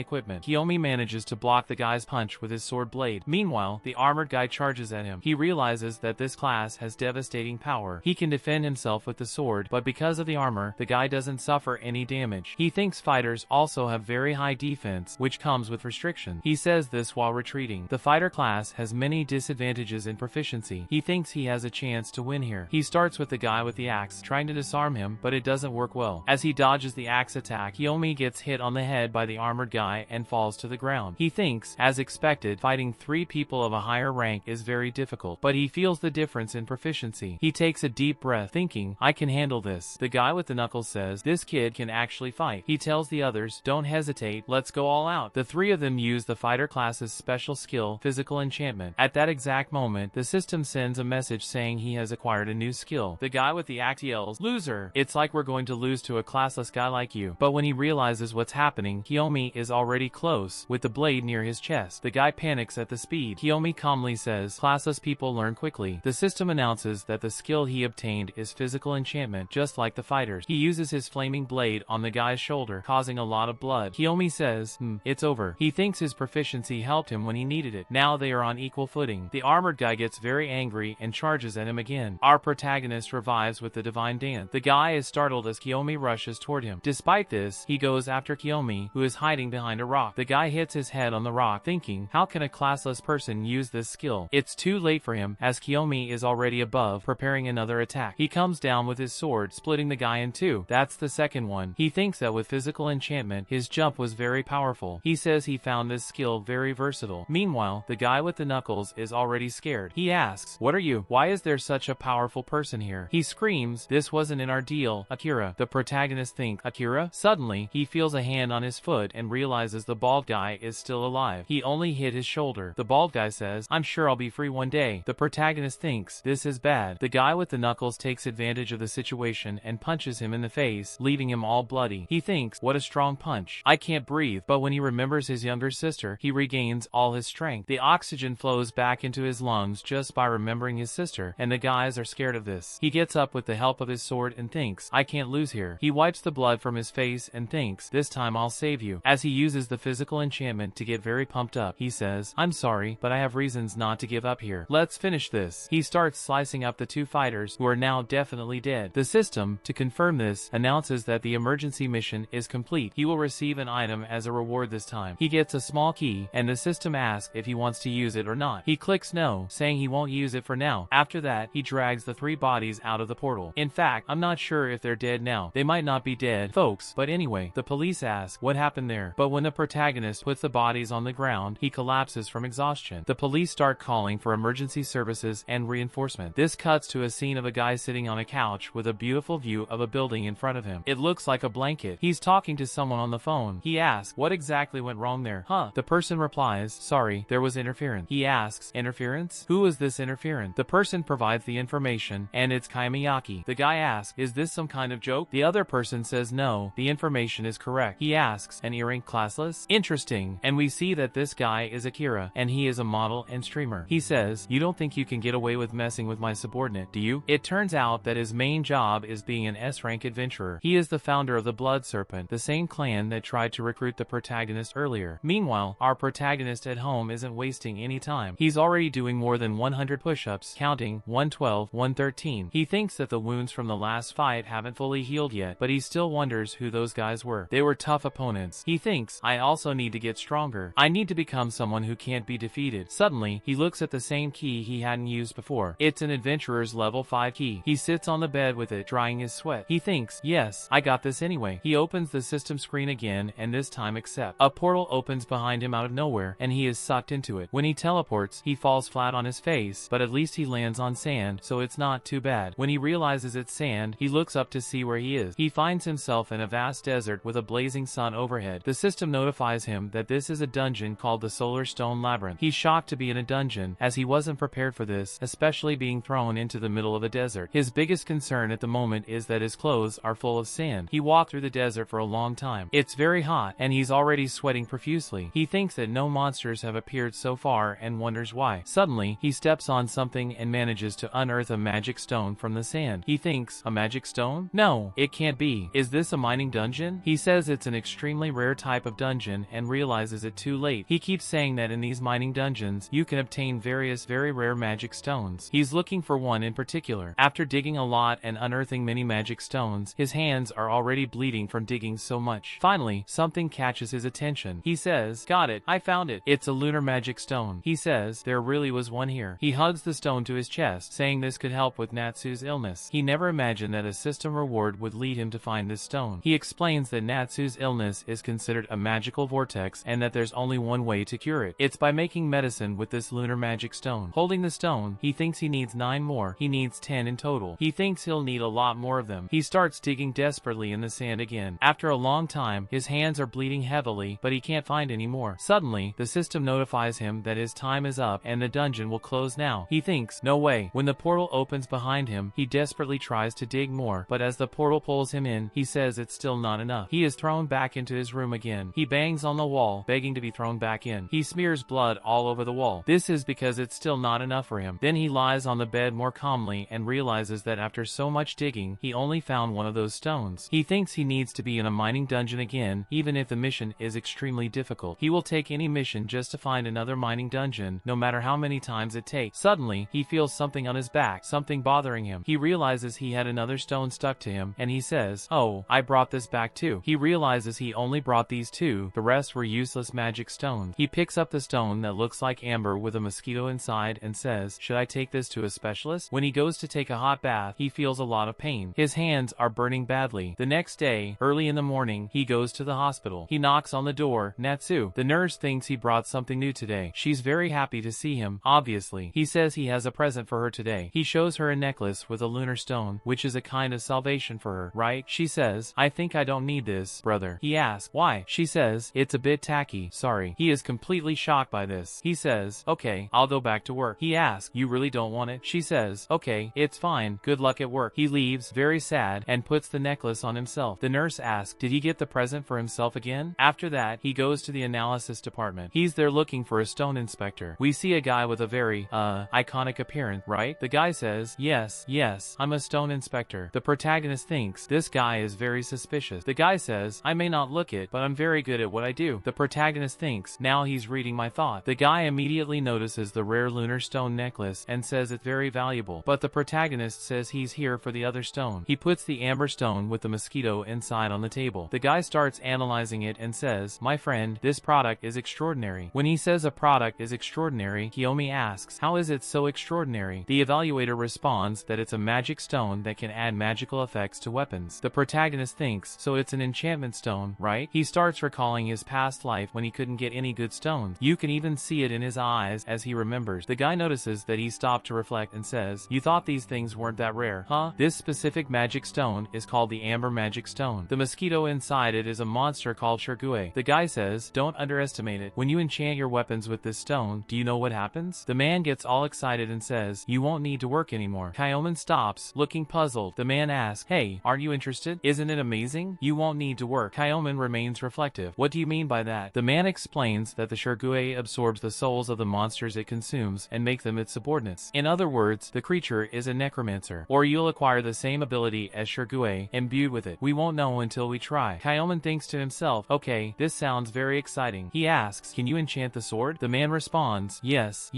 equipment. Kiyomi manages to block the guy's punch with his sword blade. Meanwhile, the armored guy charges at him. He realizes that this class has devastating power. He can defend himself with the sword, but because of the armor, the guy doesn't suffer any damage. He thinks fighters also have very high defense, which comes with restrictions. He says this while retreating. The fighter class has many disadvantages in proficiency. He thinks he has a chance to win here. He starts with the guy with the axe, trying to disarm him, but it doesn't work well. As he dodges the axe attack, Kiyomi gets hit on the head by the armored guy and falls to the ground. He thinks, as expected, fighting 3 people of a higher rank is very difficult, but he feels the difference in proficiency. He takes a deep breath, thinking, I can handle this. The guy with the knuckles says, this kid can actually fight. He tells the others, don't hesitate, let's go all out. The 3 of them use the fighter class's special skill, physical enchantment. At that exact moment, the system sends a message saying he has acquired a new skill. The guy with the axe yells, loser! It's like we're going to lose to a classless guy like you. But when he realizes what's happening, Kiyomi is already close, with the blade near his chest. The guy panics at the speed. Kiyomi calmly says, classless people learn quickly. The system announces that the skill he obtained is physical enchantment, just like the fighters. He uses his flaming blade on the guy's shoulder, causing a lot of blood. Kiyomi says, it's over. He thinks his proficiency helped him when he needed it. Now they are on equal footing. The armored guy gets very angry and charges at him again. Our protagonist revives with the divine dance. The guy is startled as Kiyomi rushes toward him. Despite this, he goes after Kiyomi, who is hiding behind a rock. The guy hits his head on the rock, thinking, how can a classless person use this skill? It's too late for him, as Kiyomi is already above, preparing another attack. He comes down with his sword, splitting the guy in 2. That's the second one. He thinks that with physical enchantment, his jump was very powerful. He says he found this skill very versatile. Meanwhile, the guy with the knuckles is already scared. He asks, what are you? Why is there such a powerful person here? He screams, this wasn't in our deal, Akira. The protagonist thinks, Akira? Suddenly, he feels a hand on his foot and realizes the bald guy is still alive. He only hit his shoulder. The bald guy says, I'm sure I'll be free one day. The protagonist thinks, this is bad. The guy with the knuckles takes advantage of the situation and punches him in the face, leaving him all bloody. He thinks, what a strong punch. I can't breathe. But when he remembers his younger sister, he regains all his strength. The oxygen flows back into his lungs just by remembering his sister, and the guys are scared of this. He gets up with the help of his sword and thinks, I can't lose here. He wipes the blood from his face and thinks, this time I'll save you. As he uses the physical enchantment to get very pumped up, he says, I'm sorry, but I have reasons not to give up here. Let's finish this. He starts slicing up the 2 fighters, who are now definitely dead. The system, to confirm this, announces that the emergency mission is complete. He will receive an item as a reward this time. He gets a small key, and the system asks if he wants to use it or not. He clicks no, saying he won't use it for now. After that, he drags the 3 bodies out of the portal. In fact, I'm not sure if they're dead now. They might not be dead, folks, but anyway, the police ask, what happened there? But when the protagonist puts the bodies on the ground, he collapses from exhaustion. The police start calling for emergency services and reinforcement. This cuts to a scene of a guy sitting on a couch with a beautiful view of a building in front of him. It looks like a blanket. He's talking to someone on the phone. He asks, what exactly went wrong there? The person replies, sorry, there was interference. He asks, interference? Who is this interference? The person provides the information, and it's Kaimiyaki. The guy asks, is this some kind of joke? The other person says no, the information is correct. He asks, an earring classless? Interesting. And we see that this guy is Akira, and he is a model and streamer. He says, you don't think you can get away with messing with my subordinate, do you? It turns out that his main job is being an S-rank adventurer. He is the founder of the Blood Serpent, the same clan that tried to recruit the protagonist earlier. Meanwhile, our protagonist at home isn't wasting any time. He's already doing more than 100 push-ups, counting 112, 113. He thinks that the wounds from the last fight haven't fully healed yet, but he still wonders who those guys were. They were tough opponents. He thinks, I also need to get stronger. I need to become someone who can't be defeated. Suddenly, he looks at the same key he hadn't used before. It's an adventurer's level 5 key. He sits on the bed with it, drying his sweat. He thinks, yes, I got this anyway. He opens the system screen again, and this time accept. A portal opens behind him out of nowhere, and he is sucked into it. When he teleports, he falls flat on his face, but at least he lands on sand, so it's not too bad. When he realizes it's sand, he looks up to see where he is. He finds himself in a vast desert with a blazing sun overhead. The system notifies him that this is a dungeon called the Solar Stone Labyrinth. He's shocked to be in a dungeon, as he wasn't prepared for this, especially being thrown into the middle of a desert. His biggest concern at the moment is that his clothes are full of sand. He walked through the desert for a long time. It's very hot, and he's already sweating profusely. He thinks that no monsters have appeared so so far and wonders why. Suddenly, he steps on something and manages to unearth a magic stone from the sand. He thinks, a magic stone? No, it can't be. Is this a mining dungeon? He says it's an extremely rare type of dungeon and realizes it too late. He keeps saying that in these mining dungeons, you can obtain various very rare magic stones. He's looking for one in particular. After digging a lot and unearthing many magic stones, his hands are already bleeding from digging so much. Finally, something catches his attention. He says, got it, I found it. It's a lunar magic stone. He says, there really was one here. He hugs the stone to his chest, saying this could help with Natsu's illness. He never imagined that a system reward would lead him to find this stone. He explains that Natsu's illness is considered a magical vortex and that there's only one way to cure it. It's by making medicine with this lunar magic stone. Holding the stone, he thinks he needs 9 more. He needs 10 in total. He thinks he'll need a lot more of them. He starts digging desperately in the sand again. After a long time, his hands are bleeding heavily, but he can't find any more. Suddenly, the system notifies him that his time is up and the dungeon will close now. He thinks, no way. When the portal opens behind him, he desperately tries to dig more, but as the portal pulls him in, he says it's still not enough. He is thrown back into his room again. He bangs on the wall, begging to be thrown back in. He smears blood all over the wall. This is because it's still not enough for him. Then he lies on the bed more calmly and realizes that after so much digging, he only found one of those stones. He thinks he needs to be in a mining dungeon again, even if the mission is extremely difficult. He will take any mission just to find another mining dungeon, no matter how many times it takes. Suddenly, he feels something on his back, something bothering him. He realizes he had another stone stuck to him, and he says, oh, I brought this back too. He realizes he only brought these 2, the rest were useless magic stones. He picks up the stone that looks like amber with a mosquito inside and says, should I take this to a specialist? When he goes to take a hot bath, he feels a lot of pain. His hands are burning badly. The next day, early in the morning, he goes to the hospital. He knocks on the door. Natsu. The nurse thinks he brought something new today. She's very happy to see him, obviously. He says he has a present for her today. He shows her a necklace with a lunar stone, which is a kind of salvation for her, right? She says, I think I don't need this, brother. He asks, why? She says, it's a bit tacky, sorry. He is completely shocked by this. He says, okay, I'll go back to work. He asks, you really don't want it? She says, okay, it's fine, good luck at work. He leaves, very sad, and puts the necklace on himself. The nurse asks, did he get the present for himself again? After that, he goes to the analysis department. He's there looking for a stone inspector. We see a guy with a very, iconic appearance, right? The guy says, yes, I'm a stone inspector. The protagonist thinks, this guy is very suspicious. The guy says, I may not look it, but I'm very good at what I do. The protagonist thinks, now he's reading my thought. The guy immediately notices the rare lunar stone necklace and says it's very valuable, but the protagonist says he's here for the other stone. He puts the amber stone with the mosquito inside on the table. The guy starts analyzing it and says, my friend, this product is extraordinary. When he says a product is extraordinary, Kiyomi asks, how is it so extraordinary? The evaluator responds that it's a magic stone that can add magical effects to weapons. The protagonist thinks, so it's an enchantment stone, right? He starts recalling his past life when he couldn't get any good stones. You can even see it in his eyes as he remembers. The guy notices that he stopped to reflect and says, you thought these things weren't that rare, huh? This specific magic stone is called the Amber Magic Stone. The mosquito inside it is a monster called Shirgui. The guy says, don't underestimate it. When you enchant your weapons with this stone, do you know what happens? The man gets all excited and says, you won't need to work anymore. Kyomen stops, looking puzzled. The man asks, hey, aren't you interested? Isn't it amazing? You won't need to work. Kyomen remains reflective. What do you mean by that? The man explains that the Shirgui absorbs the souls of the monsters it consumes and make them its subordinates. In other words, the creature is a necromancer. Or you'll acquire the same ability as Shirgui, imbued with it. We won't know until we try. Kyomen thinks to himself, okay, this sounds very exciting. He asks, can you enchant the sword? The man responds, yes,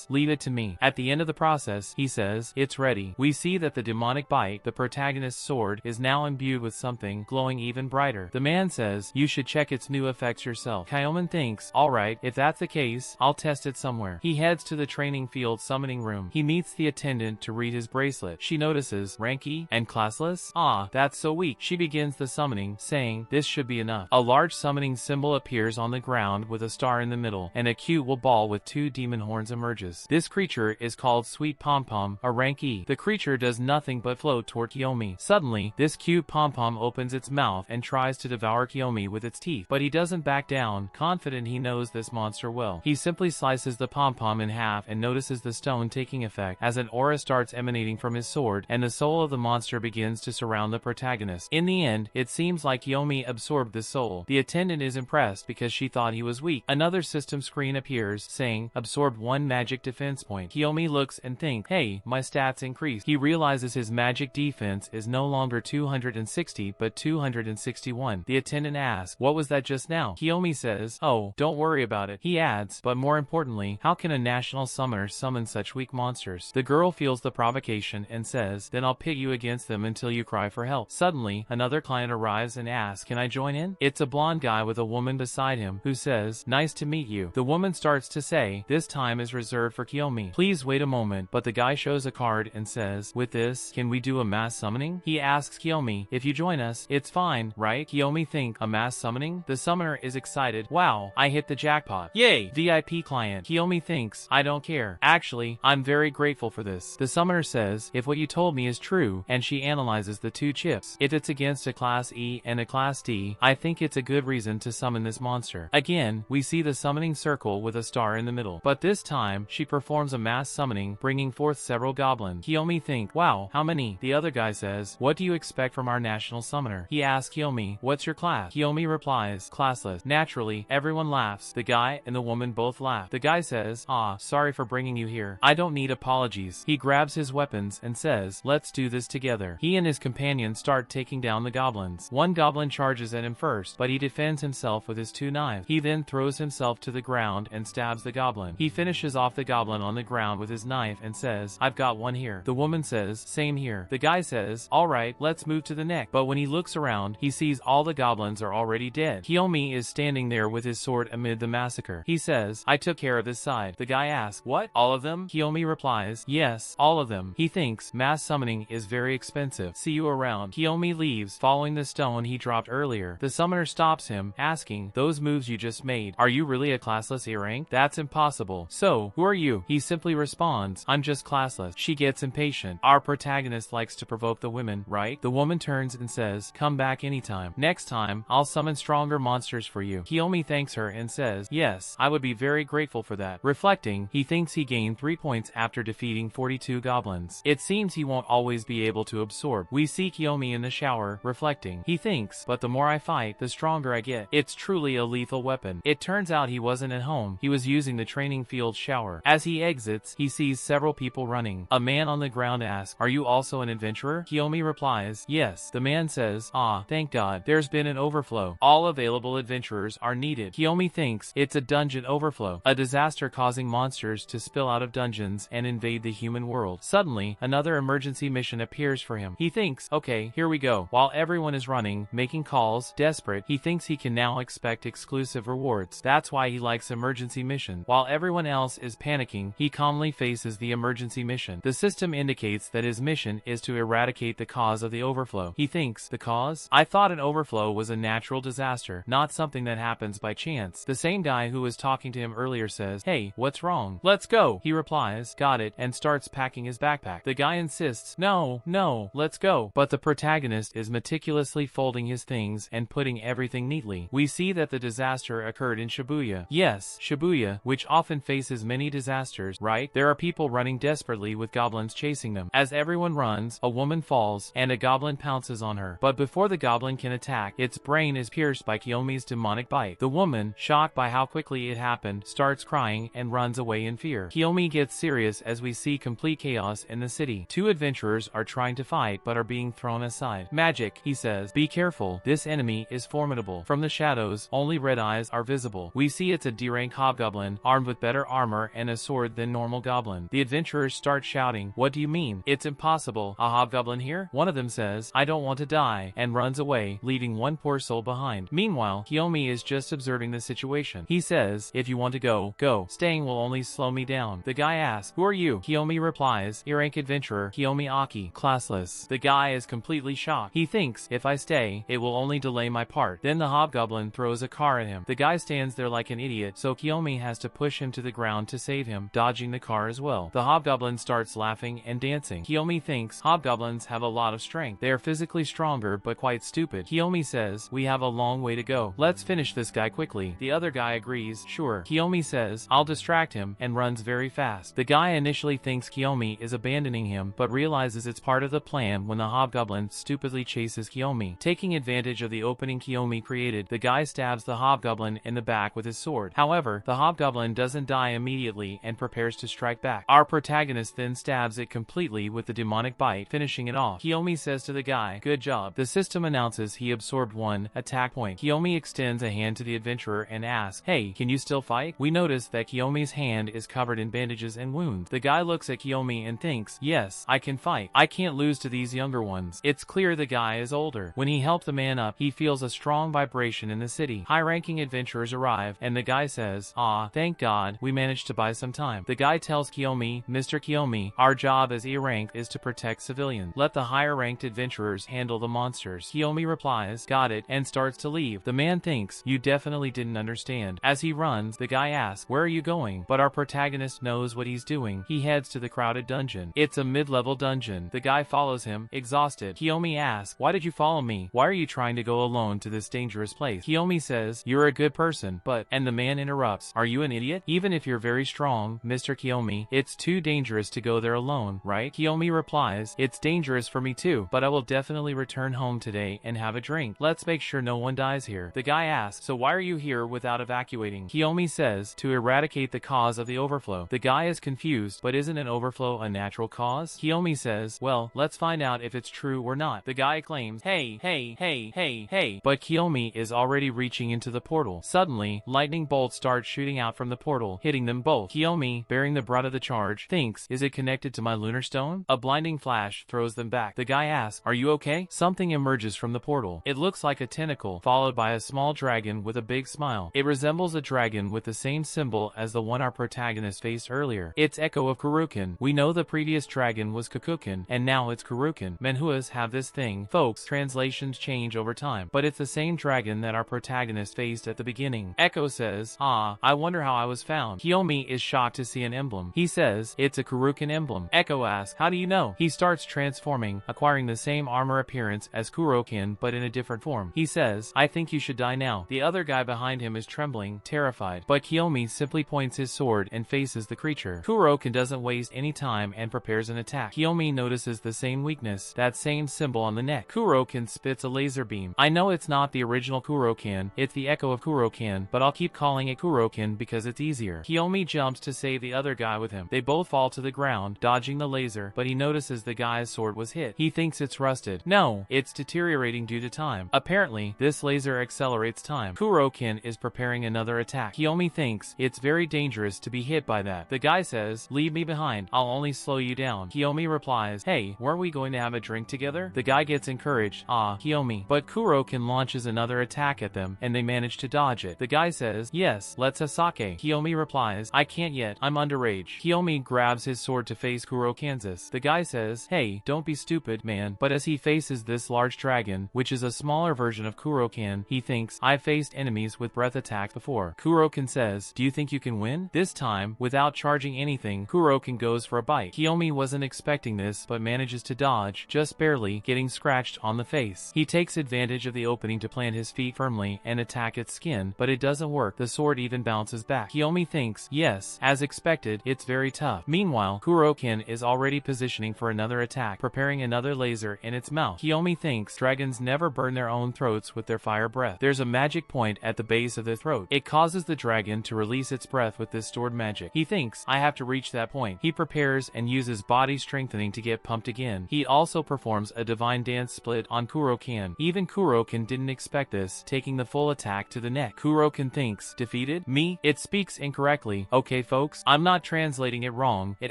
leave it to me. At the end of the process, he says, it's ready. We see that the demonic bite, the protagonist's sword, is now imbued with something glowing even brighter. The man says, you should check its new effects yourself. Kyomen thinks, alright, if that's the case, I'll test it somewhere. He heads to the training field summoning room. He meets the attendant to read his bracelet. She notices, ranky and classless? Ah, that's so weak. She begins the summoning, saying, this should be enough. A large summoning symbol appears on the ground with a star in the middle, and a cute little ball with 2 demon horns emerges. This creature is called Sweet Pom-Pom, a rank E. The creature does nothing but float toward Kiyomi. Suddenly, this cute pom-pom opens its mouth and tries to devour Kiyomi with its teeth, but he doesn't back down, confident he knows this monster well. He simply slices the pom-pom in half and notices the stone taking effect as an aura starts emanating from his sword, and the soul of the monster begins to surround the protagonist. In the end, it seems like Kiyomi absorbed the soul. The attendant is impressed because she thought he was weak. Another system screen appears appears, saying, absorbed 1 magic defense point. Kiyomi looks and thinks, hey, my stats increased. He realizes his magic defense is no longer 260 but 261. The attendant asks, what was that just now? Kiyomi says, oh, don't worry about it. He adds, but more importantly, how can a national summoner summon such weak monsters? The girl feels the provocation and says, then I'll pit you against them until you cry for help. Suddenly, another client arrives and asks, can I join in? It's a blonde guy with a woman beside him, who says, nice to meet you. The woman starts to say, this time is reserved for Kiyomi. Please wait a moment, but the guy shows a card and says, with this, can we do a mass summoning? He asks Kiyomi, if you join us, it's fine, right? Kiyomi think, a mass summoning? The summoner is excited, wow, I hit the jackpot. Yay! VIP client. Kiyomi thinks, I don't care. Actually, I'm very grateful for this. The summoner says, if what you told me is true, and she analyzes the 2 chips. If it's against a class E and a class D, I think it's a good reason to summon this monster. Again, we see the summoning circle with a star in the middle. But this time, she performs a mass summoning, bringing forth several goblins. Kiyomi think, wow, how many? The other guy says, what do you expect from our national summoner? He asks Kiyomi, what's your class? Kiyomi replies, classless. Naturally, everyone laughs. The guy and the woman both laugh. The guy says, ah, sorry for bringing you here. I don't need apologies. He grabs his weapons and says, let's do this together. He and his companion start taking down the goblins. One goblin charges at him first, but he defends himself with his 2 knives. He then throws himself to the ground and stabs the goblin. He finishes off the goblin on the ground with his knife and says, I've got one here. The woman says, same here. The guy says, alright, let's move to the next. But when he looks around, he sees all the goblins are already dead. Kiyomi is standing there with his sword amid the massacre. He says, I took care of this side. The guy asks, what? All of them? Kiyomi replies, yes, all of them. He thinks, mass summoning is very expensive. See you around. Kiyomi leaves, following the stone he dropped earlier. The summoner stops him, asking, those moves you just made, are you really a classless A rank? That's impossible. So, who are you? He simply responds, I'm just classless. She gets impatient. Our protagonist likes to provoke the women, right? The woman turns and says, come back anytime. Next time, I'll summon stronger monsters for you. Kiyomi thanks her and says, yes, I would be very grateful for that. Reflecting, he thinks he gained 3 points after defeating 42 goblins. It seems he won't always be able to absorb. We see Kiyomi in the shower, reflecting. He thinks, but the more I fight, the stronger I get. It's truly a lethal weapon. It turns out he wasn't at home. He was using the training field shower. As he exits, he sees several people running. A man on the ground asks, are you also an adventurer? Kiyomi replies, yes. The man says, ah, thank God. There's been an overflow. All available adventurers are needed. Kiyomi thinks, it's a dungeon overflow. A disaster causing monsters to spill out of dungeons and invade the human world. Suddenly, another emergency mission appears for him. He thinks, okay, here we go. While everyone is running, making calls, desperate, he thinks he can now expect exclusive rewards. That's why he likes emergency missions. While everyone else is panicking, he calmly faces the emergency mission. The system indicates that his mission is to eradicate the cause of the overflow. He thinks, the cause? I thought an overflow was a natural disaster, not something that happens by chance. The same guy who was talking to him earlier says, hey, what's wrong? Let's go. He replies, got it, and starts packing his backpack. The guy insists, no, let's go. But the protagonist is meticulously folding his things and putting everything neatly. We see that the disaster occurred in Shibuya. Yes, Shibuya, which often faces many disasters, right? There are people running desperately with goblins chasing them. As everyone runs, a woman falls, and a goblin pounces on her. But before the goblin can attack, its brain is pierced by Kiyomi's demonic bite. The woman, shocked by how quickly it happened, starts crying and runs away in fear. Kiyomi gets serious as we see complete chaos in the city. 2 adventurers are trying to fight but are being thrown aside. Magic, he says. Be careful. This enemy is formidable. From the shadows, only red eyes are visible. We see it's a D-rank hobgoblin, armed with better armor and a sword than normal goblin. The adventurers start shouting, what do you mean? It's impossible. A hobgoblin here? One of them says, I don't want to die, and runs away, leaving one poor soul behind. Meanwhile, Kiyomi is just observing the situation. He says, if you want to go, go. Staying will only slow me down. The guy asks, who are you? Kiyomi replies, A-rank adventurer, Kiyomi Aki, classless. The guy is completely shocked. He thinks, if I stay, it will only delay my part. Then the hobgoblin throws a car at him. The guy stands there like an idiot, so Kiyomi has to push him to the ground to save him, dodging the car as well. The hobgoblin starts laughing and dancing. Kiyomi thinks, hobgoblins have a lot of strength. They are physically stronger but quite stupid. Kiyomi says, we have a long way to go. Let's finish this guy quickly. The other guy agrees, sure. Kiyomi says, I'll distract him, and runs very fast. The guy initially thinks Kiyomi is abandoning him, but realizes it's part of the plan when the hobgoblin stupidly chases Kiyomi. Taking advantage of the opening Kiyomi created, the guy stabs the hobgoblin in the back with his sword. However, However, the hobgoblin doesn't die immediately and prepares to strike back. Our protagonist then stabs it completely with the demonic bite, finishing it off. Kiyomi says to the guy, "Good job." The system announces he absorbed 1 attack point. Kiyomi extends a hand to the adventurer and asks, "Hey, can you still fight?" We notice that Kiyomi's hand is covered in bandages and wounds. The guy looks at Kiyomi and thinks, "Yes, I can fight. I can't lose to these younger ones." It's clear the guy is older. When he helps the man up, he feels a strong vibration in the city. High-ranking adventurers arrive, and the guy says, "Ah, thank God, we managed to buy some time." The guy tells Kiyomi, "Mr. Kiyomi, our job as E-rank is to protect civilians. Let the higher-ranked adventurers handle the monsters." Kiyomi replies, "Got it," and starts to leave. The man thinks, "You definitely didn't understand." As he runs, the guy asks, "Where are you going?" But our protagonist knows what he's doing. He heads to the crowded dungeon. It's a mid-level dungeon. The guy follows him, exhausted. Kiyomi asks, "Why did you follow me? Why are you trying to go alone to this dangerous place?" Kiyomi says, "You're a good person, but..." And the man interrupts, "Are you an idiot? Even if you're very strong, Mr. Kiyomi, it's too dangerous to go there alone, right?" Kiyomi replies, "It's dangerous for me too, but I will definitely return home today and have a drink. Let's make sure no one dies here." The guy asks, "So why are you here without evacuating?" Kiyomi says, "To eradicate the cause of the overflow." The guy is confused, but isn't an overflow a natural cause? Kiyomi says, "Well, let's find out if it's true or not." The guy claims, "Hey, hey, hey, hey, hey," but Kiyomi is already reaching into the portal. Suddenly, lightning bolts start shooting out from the portal, hitting them both. Kiyomi, bearing the brunt of the charge, thinks, "Is it connected to my lunar stone?" A blinding flash throws them back. The guy asks, "Are you okay?" Something emerges from the portal. It looks like a tentacle, followed by a small dragon with a big smile. It resembles a dragon with the same symbol as the one our protagonist faced earlier. It's Echo of Kuruken. We know the previous dragon was Kukuken, and now it's Kuruken. Manhuas have this thing, folks. Translations change over time, but it's the same dragon that our protagonist faced at the beginning. Echo says, "Ah, I wonder how I was found." Kiyomi is shocked to see an emblem. He says, "It's a Kuruken emblem." Echo asks, "How do you know?" He starts transforming, acquiring the same armor appearance as Kuroken, but in a different form. He says, "I think you should die now." The other guy behind him is trembling, terrified, but Kiyomi simply points his sword and faces the creature. Kuroken doesn't waste any time and prepares an attack. Kiyomi notices the same weakness, that same symbol on the neck. Kuroken spits a laser beam. I know it's not the original Kuroken, it's the Echo of Kuroken, but I'll keep calling it Kuroken because it's easier. Kiyomi jumps to save the other guy with him. They both fall to the ground, dodging the laser, but he notices the guy's sword was hit. He thinks it's rusted. No, it's deteriorating due to time. Apparently, this laser accelerates time. Kuroken is preparing another attack. Kiyomi thinks it's very dangerous to be hit by that. The guy says, "Leave me behind, I'll only slow you down." Kiyomi replies, "Hey, weren't we going to have a drink together?" The guy gets encouraged, "Ah, Kiyomi." But Kuroken launches another attack at them, and they manage to dodge it. The guy says, "Yes, let's have sake." Kiyomi replies, "I can't yet, I'm underage." Kiyomi grabs his sword to face Kurokansas. The guy says, "Hey, don't be stupid, man." But as he faces this large dragon, which is a smaller version of Kurokan, he thinks, "I've faced enemies with breath attacks before." Kurokan says, "Do you think you can win?" This time, without charging anything, Kurokan goes for a bite. Kiyomi wasn't expecting this, but manages to dodge, just barely, getting scratched on the face. He takes advantage of the opening to plant his feet firmly and attack its skin, but it doesn't work. The sword even bounces back. Kiyomi thinks, yes, as expected, it's very tough. Meanwhile, Kurokan is already positioning for another attack, preparing another laser in its mouth. Kiyomi thinks dragons never burn their own throats with their fire breath. There's a magic point at the base of the throat. It causes the dragon to release its breath with this stored magic. He thinks, I have to reach that point. He prepares and uses body strengthening to get pumped again. He also performs a divine dance split on Kurokan. Even Kurokan didn't expect this, taking the full attack to the neck. Kurokan thinks, defeated? Me? It speaks incorrectly. Okay folks, I'm not translating it wrong, it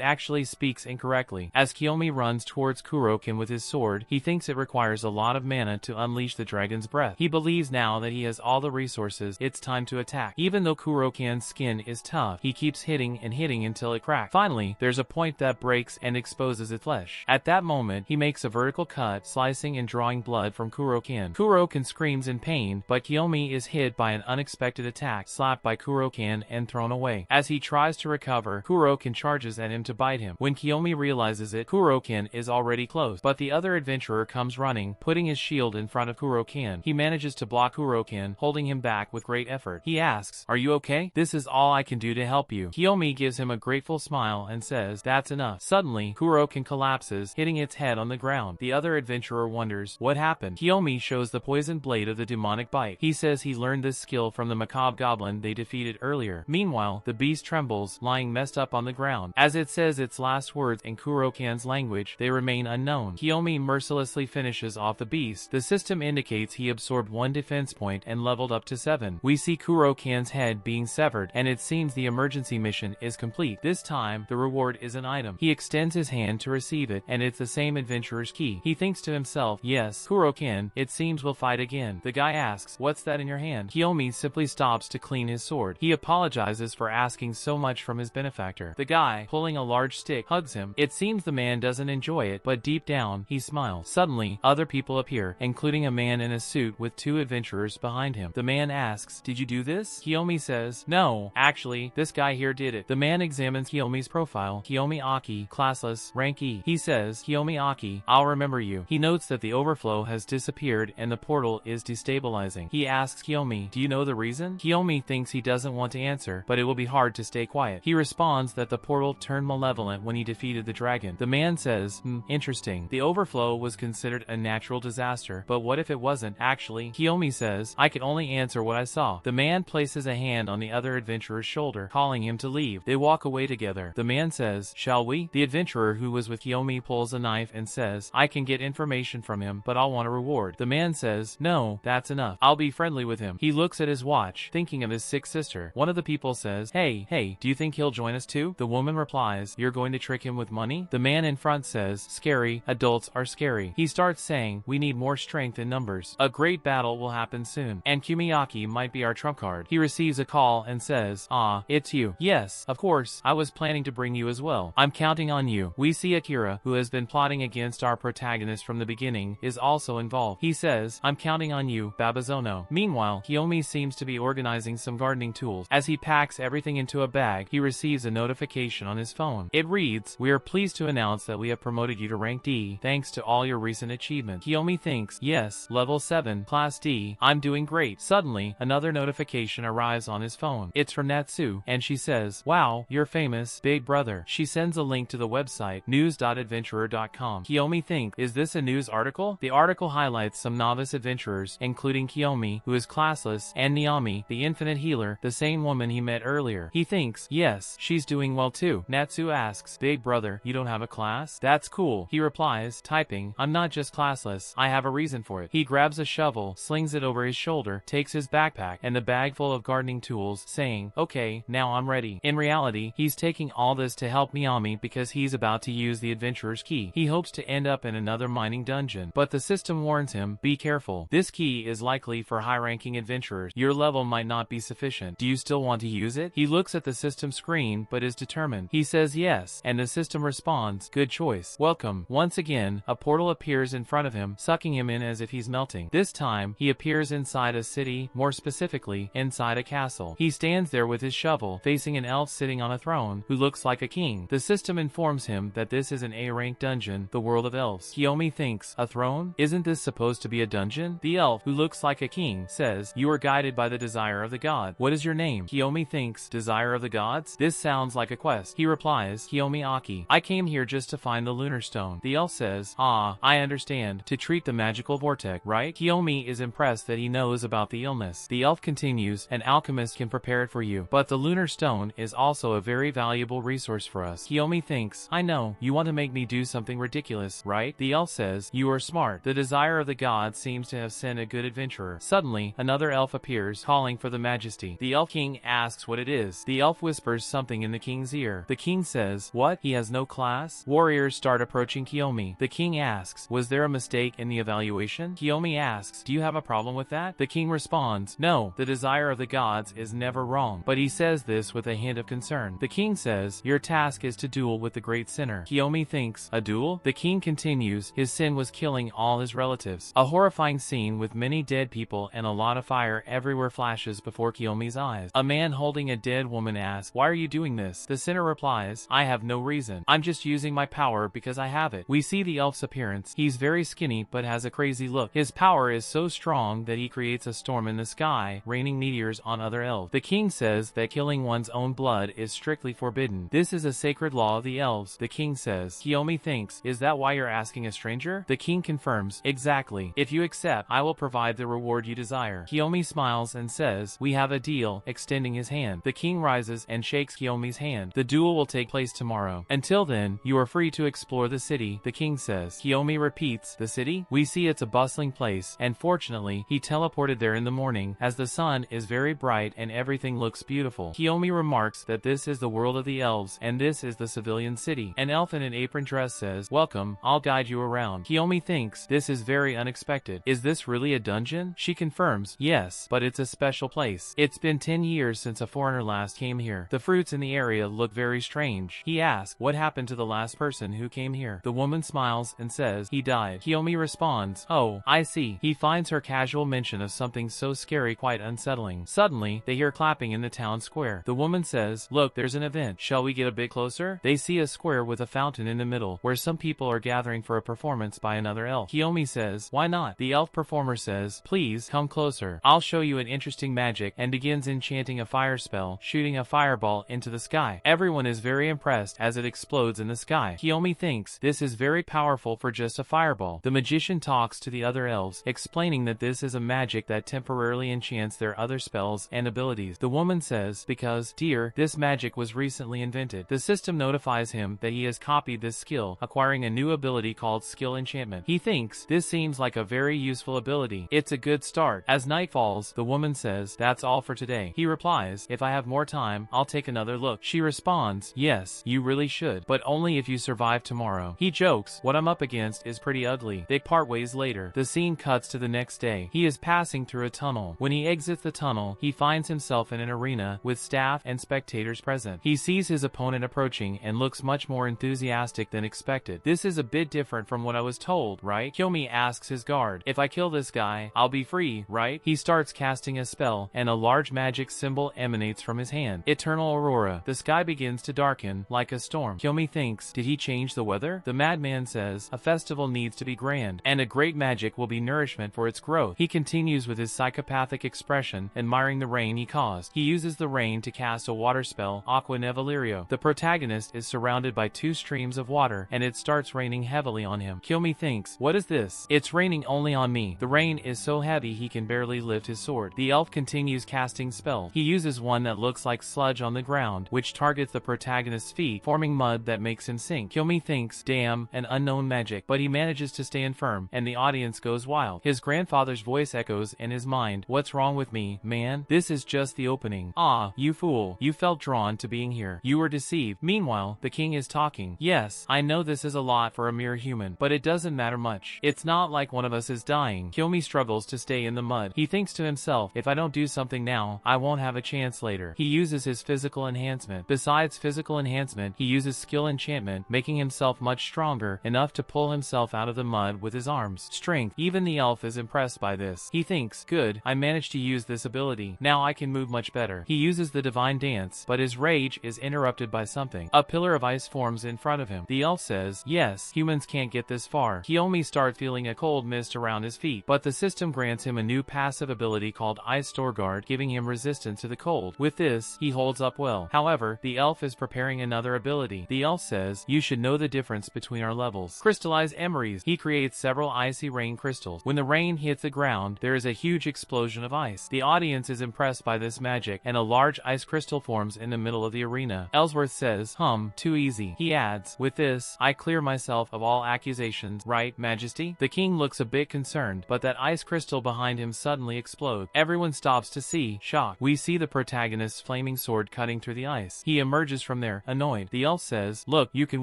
actually speaks incorrectly. As Kiyomi runs towards Kurokan with his sword, he thinks it requires a lot of mana to unleash the dragon's breath. He believes now that he has all the resources, it's time to attack. Even though Kurokan's skin is tough, he keeps hitting and hitting until it cracks. Finally, there's a point that breaks and exposes its flesh. At that moment, he makes a vertical cut, slicing and drawing blood from Kurokan. Kurokan screams in pain, but Kiyomi is hit by an unexpected attack, slapped by Kurokan and thrown away. As he tries to recover, Kurokan charges at him to bite him. When Kiyomi realizes it, Kurokan is already close, but the other adventurer comes running, putting his shield in front of Kurokan. He manages to block Kurokan, holding him back with great effort. He asks, "Are you okay? This is all I can do to help you." Kiyomi gives him a grateful smile and says, "That's enough." Suddenly, Kurokan collapses, hitting its head on the ground. The other adventurer wonders, what happened? Kiyomi shows the poisoned blade of the demonic bite. He says he learned this skill from the macabre goblin they defeated defeated earlier. Meanwhile, the beast trembles, lying messed up on the ground. As it says its last words in Kurokan's language, they remain unknown. Kiyomi mercilessly finishes off the beast. The system indicates he absorbed 1 defense point and leveled up to 7. We see Kurokan's head being severed, and it seems the emergency mission is complete. This time, the reward is an item. He extends his hand to receive it, and it's the same adventurer's key. He thinks to himself, yes, Kurokan, it seems we'll fight again. The guy asks, what's that in your hand? Kiyomi simply stops to clean his sword. He apologizes for asking so much from his benefactor. The guy, pulling a large stick, hugs him. It seems the man doesn't enjoy it, but deep down, he smiles. Suddenly, other people appear, including a man in a suit with 2 adventurers behind him. The man asks, did you do this? Kiyomi says, no, actually, this guy here did it. The man examines Kiyomi's profile. Kiyomi Aki, classless, rank E. He says, Kiyomi Aki, I'll remember you. He notes that the overflow has disappeared and the portal is destabilizing. He asks Kiyomi, do you know the reason? Kiyomi thinks he doesn't want to answer, but it will be hard to stay quiet. He responds that the portal turned malevolent when he defeated the dragon. The man says, interesting. The overflow was considered a natural disaster, but what if it wasn't? Actually, Kiyomi says, I can only answer what I saw. The man places a hand on the other adventurer's shoulder, calling him to leave. They walk away together. The man says, shall we? The adventurer who was with Kiyomi pulls a knife and says, I can get information from him, but I'll want a reward. The man says, no, that's enough. I'll be friendly with him. He looks at his watch, thinking of his sick sister. One of the people says, hey, do you think he'll join us too? The woman replies, you're going to trick him with money? The man in front says, scary, adults are scary. He starts saying, we need more strength in numbers. A great battle will happen soon, and Kumiyaki might be our trump card. He receives a call and says, it's you. Yes, of course, I was planning to bring you as well. I'm counting on you. We see Akira, who has been plotting against our protagonist from the beginning, is also involved. He says, I'm counting on you, Babazono. Meanwhile, Kiyomi seems to be organizing some gardening tools. As he packs everything into a bag, he receives a notification on his phone. It reads, we are pleased to announce that we have promoted you to rank D, thanks to all your recent achievements. Kiyomi thinks, yes, level 7, class D, I'm doing great. Suddenly, another notification arrives on his phone. It's from Natsu, and she says, wow, you're famous, big brother. She sends a link to the website, news.adventurer.com. Kiyomi thinks, is this a news article? The article highlights some novice adventurers, including Kiyomi, who is classless, and Niami, the infinite healer, the same woman he met earlier. He thinks, yes, she's doing well too. Natsu asks, big brother, you don't have a class? That's cool. He replies, typing, I'm not just classless, I have a reason for it. He grabs a shovel, slings it over his shoulder, takes his backpack, and the bag full of gardening tools, saying, okay, now I'm ready. In reality, he's taking all this to help Miami because he's about to use the adventurer's key. He hopes to end up in another mining dungeon, but the system warns him, be careful. This key is likely for high-ranking adventurers. Your level might not be sufficient. Do you still want to use it? He looks at the system screen, but is determined. He says yes, and the system responds, good choice. Welcome. Once again, a portal appears in front of him, sucking him in as if he's melting. This time, he appears inside a city, more specifically, inside a castle. He stands there with his shovel, facing an elf sitting on a throne, who looks like a king. The system informs him that this is an A-rank dungeon, the world of elves. Kiyomi thinks, a throne? Isn't this supposed to be a dungeon? The elf, who looks like a king, says, you are guided by the desire of the god. What is your name? Kiyomi thinks, desire of the gods? This sounds like a quest. He replies, Kiyomi Aki. I came here just to find the lunar stone. The elf says, I understand. To treat the magical vortex, right? Kiyomi is impressed that he knows about the illness. The elf continues, an alchemist can prepare it for you, but the lunar stone is also a very valuable resource for us. Kiyomi thinks, I know, you want to make me do something ridiculous, right? The elf says, you are smart. The desire of the gods seems to have sent a good adventurer. Suddenly, another elf appears, calling for the majesty. The elf king asks what it is. The elf whispers something in the king's ear. The king says, what? He has no class? Warriors start approaching Kiyomi. The king asks, was there a mistake in the evaluation? Kiyomi asks, do you have a problem with that? The king responds, no, the desire of the gods is never wrong. But he says this with a hint of concern. The king says, your task is to duel with the great sinner. Kiyomi thinks, a duel? The king continues, his sin was killing all his relatives. A horrifying scene with many dead people and a lot of fire everywhere flashes before Kiyomi's eyes. A man holding a dead woman asks, why are you doing this? The sinner replies, I have no reason. I'm just using my power because I have it. We see the elf's appearance. He's very skinny but has a crazy look. His power is so strong that he creates a storm in the sky, raining meteors on other elves. The king says that killing one's own blood is strictly forbidden. This is a sacred law of the elves. The king says, Kiyomi thinks, is that why you're asking a stranger? The king confirms, exactly. If you accept, I will provide the reward you desire. Kiyomi smiles and says, we have a deal. deal, extending his hand. The king rises and shakes Kiyomi's hand. The duel will take place tomorrow. Until then, you are free to explore the city, the king says. Kiyomi repeats, the city? We see it's a bustling place, and fortunately, he teleported there in the morning, as the sun is very bright and everything looks beautiful. Kiyomi remarks that this is the world of the elves, and this is the civilian city. An elf in an apron dress says, welcome, I'll guide you around. Kiyomi thinks, this is very unexpected. Is this really a dungeon? She confirms, yes, but it's a special place. It's been 10 years since a foreigner last came here. The fruits in the area look very strange. He asks, what happened to the last person who came here? The woman smiles and says, he died. Kiyomi responds, oh, I see. He finds her casual mention of something so scary quite unsettling. Suddenly, they hear clapping in the town square. The woman says, look, there's an event. Shall we get a bit closer? They see a square with a fountain in the middle, where some people are gathering for a performance by another elf. Kiyomi says, why not? The elf performer says, please, come closer. I'll show you an interesting magic, and begins enchanting a fire spell, shooting a fireball into the sky. Everyone is very impressed as it explodes in the sky. Kiyomi thinks, this is very powerful for just a fireball. The magician talks to the other elves, explaining that this is a magic that temporarily enchants their other spells and abilities. The woman says, because, dear, this magic was recently invented. The system notifies him that he has copied this skill, acquiring a new ability called skill enchantment. He thinks, this seems like a very useful ability. It's a good start. As night falls, the woman says, that's all for today. He replies, if I have more time, I'll take another look. She responds, yes, you really should, but only if you survive tomorrow. He jokes, what I'm up against is pretty ugly. They part ways later. The scene cuts to the next day. He is passing through a tunnel. When he exits the tunnel, he finds himself in an arena with staff and spectators present. He sees his opponent approaching and looks much more enthusiastic than expected. This is a bit different from what I was told, right? Kiyomi asks his guard, if I kill this guy, I'll be free, right? He starts casting a spell, and a large magic symbol emanates from his hand. Eternal Aurora. The sky begins to darken, like a storm. Kiyomi thinks, did he change the weather? The madman says, a festival needs to be grand, and a great magic will be nourishment for its growth. He continues with his psychopathic expression, admiring the rain he caused. He uses the rain to cast a water spell, Aqua Nevalerio. The protagonist is surrounded by two streams of water, and it starts raining heavily on him. Kiyomi thinks, what is this? It's raining only on me. The rain is so heavy he can barely lift his sword. The elf continues casting spells. He uses one that looks like sludge on the ground, which targets the protagonist's feet, forming mud that makes him sink. Kiyomi thinks, damn, an unknown magic, but he manages to stay firm, and the audience goes wild. His grandfather's voice echoes in his mind, what's wrong with me, man? This is just the opening. Ah, you fool. You felt drawn to being here. You were deceived. Meanwhile, the king is talking. Yes, I know this is a lot for a mere human, but it doesn't matter much. It's not like one of us is dying. Kiyomi struggles to stay in the mud. He thinks to himself, if I don't do something now, I won't have a chance later. He uses his physical enhancement. Besides physical enhancement, he uses skill enchantment, making himself much stronger, enough to pull himself out of the mud with his arms. Strength. Even the elf is impressed by this. He thinks, good, I managed to use this ability. Now I can move much better. He uses the divine dance, but his rage is interrupted by something. A pillar of ice forms in front of him. The elf says, yes, humans can't get this far. Kiyomi starts feeling a cold mist around his feet, but the system grants him a new passive ability called Ice Store Guard, giving him resistance to the cold. With this, he holds up well. However, the elf is preparing another ability. The elf says, you should know the difference between our levels. Crystallize emeries. He creates several icy rain crystals. When the rain hits the ground, there is a huge explosion of ice. The audience is impressed by this magic, and a large ice crystal forms in the middle of the arena. Ellsworth says, too easy. He adds, with this, I clear myself of all accusations, right, Majesty? The king looks a bit concerned, but that ice crystal behind him suddenly explodes. Everyone stops to see, shocked. We see the protagonist's flaming sword cutting through the ice. He emerges from there, annoyed. The elf says, look, you can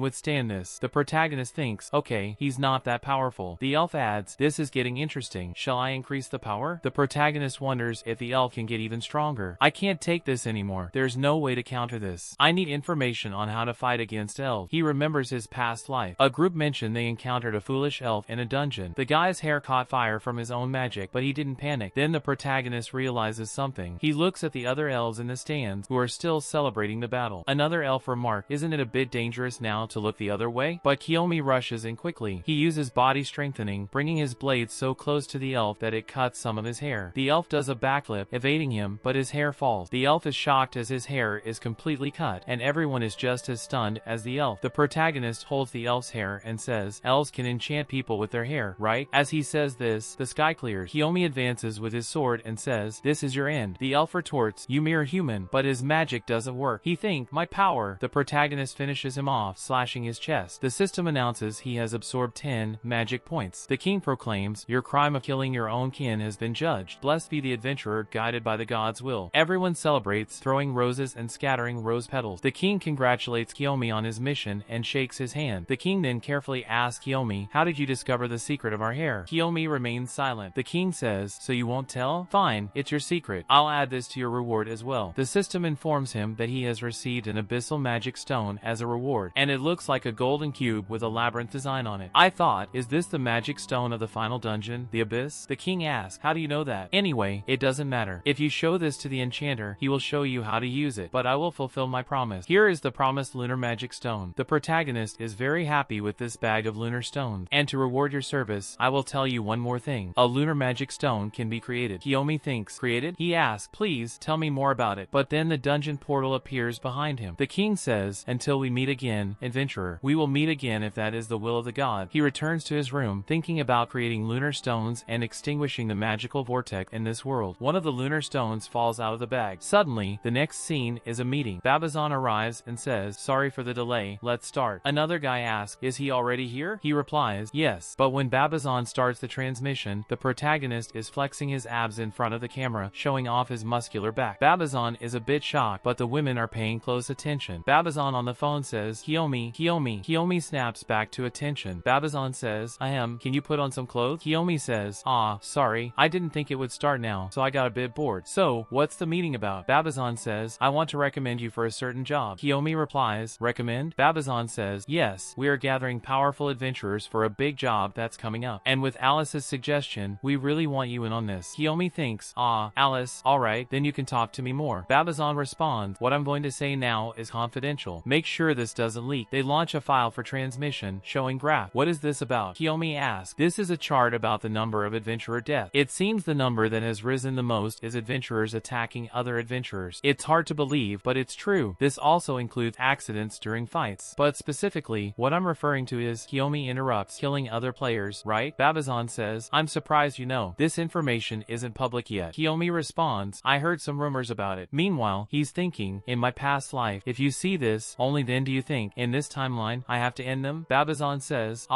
withstand this. The protagonist thinks, okay, he's not that powerful. The elf adds, this is getting interesting. Shall I increase the power? The protagonist wonders if the elf can get even stronger. I can't take this anymore. There's no way to counter this. I need information on how to fight against elves. He remembers his past life. A group mentioned they encountered a foolish elf in a dungeon. The guy's hair caught fire from his own magic, but he didn't panic. Then the protagonist realizes something. He looks at the other elves in the stands, who are still celebrating the battle. Another elf remarked, isn't it a bit dangerous now to look the other way? But Kiyomi rushes in quickly. He uses body strengthening, bringing his blade so close to the elf that it cuts some of his hair. The elf does a backflip, evading him, but his hair falls. The elf is shocked as his hair is completely cut, and everyone is just as stunned as the elf. The protagonist holds the elf's hair and says, elves can enchant people with their hair, right? As he says this, the sky clears. Kiyomi advances with his sword and says, this is your end. The elf retorts, you mere human, but his magic doesn't work. He think, my power. The protagonist finishes him off, slashing his chest. The system announces he has absorbed 10 magic points. The king proclaims, your crime of killing your own kin has been judged. Blessed be the adventurer guided by the god's will. Everyone celebrates, throwing roses and scattering rose petals. The king congratulates Kiyomi on his mission and shakes his hand. The king then carefully asks Kiyomi, how did you discover the secret of our hair? Kiyomi remains silent. The king says, so you won't tell? Fine, it's your secret. I'll add this to your reward as well. The system informs him that he has received an abyssal magic stone as a reward, and it looks like a golden cube with a labyrinth design on it. I thought, is this the magic stone of the final dungeon, the abyss? The king asks, how do you know that? Anyway, it doesn't matter. If you show this to the enchanter, he will show you how to use it, but I will fulfill my promise. Here is the promised lunar magic stone. The protagonist is very happy with this bag of lunar stones, and to reward your service, I will tell you one more thing. A lunar magic stone can be created. Kiyomi thinks, created? He asks, please, tell me more about it. But then the dungeon portal appears behind him. The king says, until we meet again, adventurer. We will meet again if that is the will of the god. He returns to his room, thinking about creating lunar stones and extinguishing the magical vortex in this world. One of the lunar stones falls out of the bag. Suddenly, the next scene is a meeting. Babazon arrives and says, sorry for the delay, let's start. Another guy asks, is he already here? He replies, yes. But when Babazon starts the transmission, the protagonist is flexing his abs in front of the camera, showing off his muscular back. Babazon is a bit shocked, but the women are paying close attention. Babazon on the phone says, Kiyomi, Kiyomi. Kiyomi snaps back to attention. Babazon says, can you put on some clothes? Kiyomi says, sorry, I didn't think it would start now, so I got a bit bored. So, what's the meeting about? Babazon says, I want to recommend you for a certain job. Kiyomi replies, recommend? Babazon says, yes, we are gathering powerful adventurers for a big job that's coming up. And with Alice's suggestion, we really want you in on this. Kiyomi thinks, Alice, alright, then you can talk to me more. Babazon responds, what I'm going to say now is confidential. Make sure this doesn't leak. They launch a file for transmission, showing graph. What is this about? Kiyomi asks, this is a chart about the number of adventurer deaths. It seems the number that has risen the most is adventurers attacking other adventurers. It's hard to believe, but it's true. This also includes accidents during fights. But specifically, what I'm referring to is, Kiyomi interrupts, killing other players, right? Babazon says, I'm surprised you know. This information isn't public yet. Kiyomi responds, I heard some rumors about it. Meanwhile, he's thinking, in my past life, if you see this, only then do you think, in this timeline, I have to end them? Babazon says,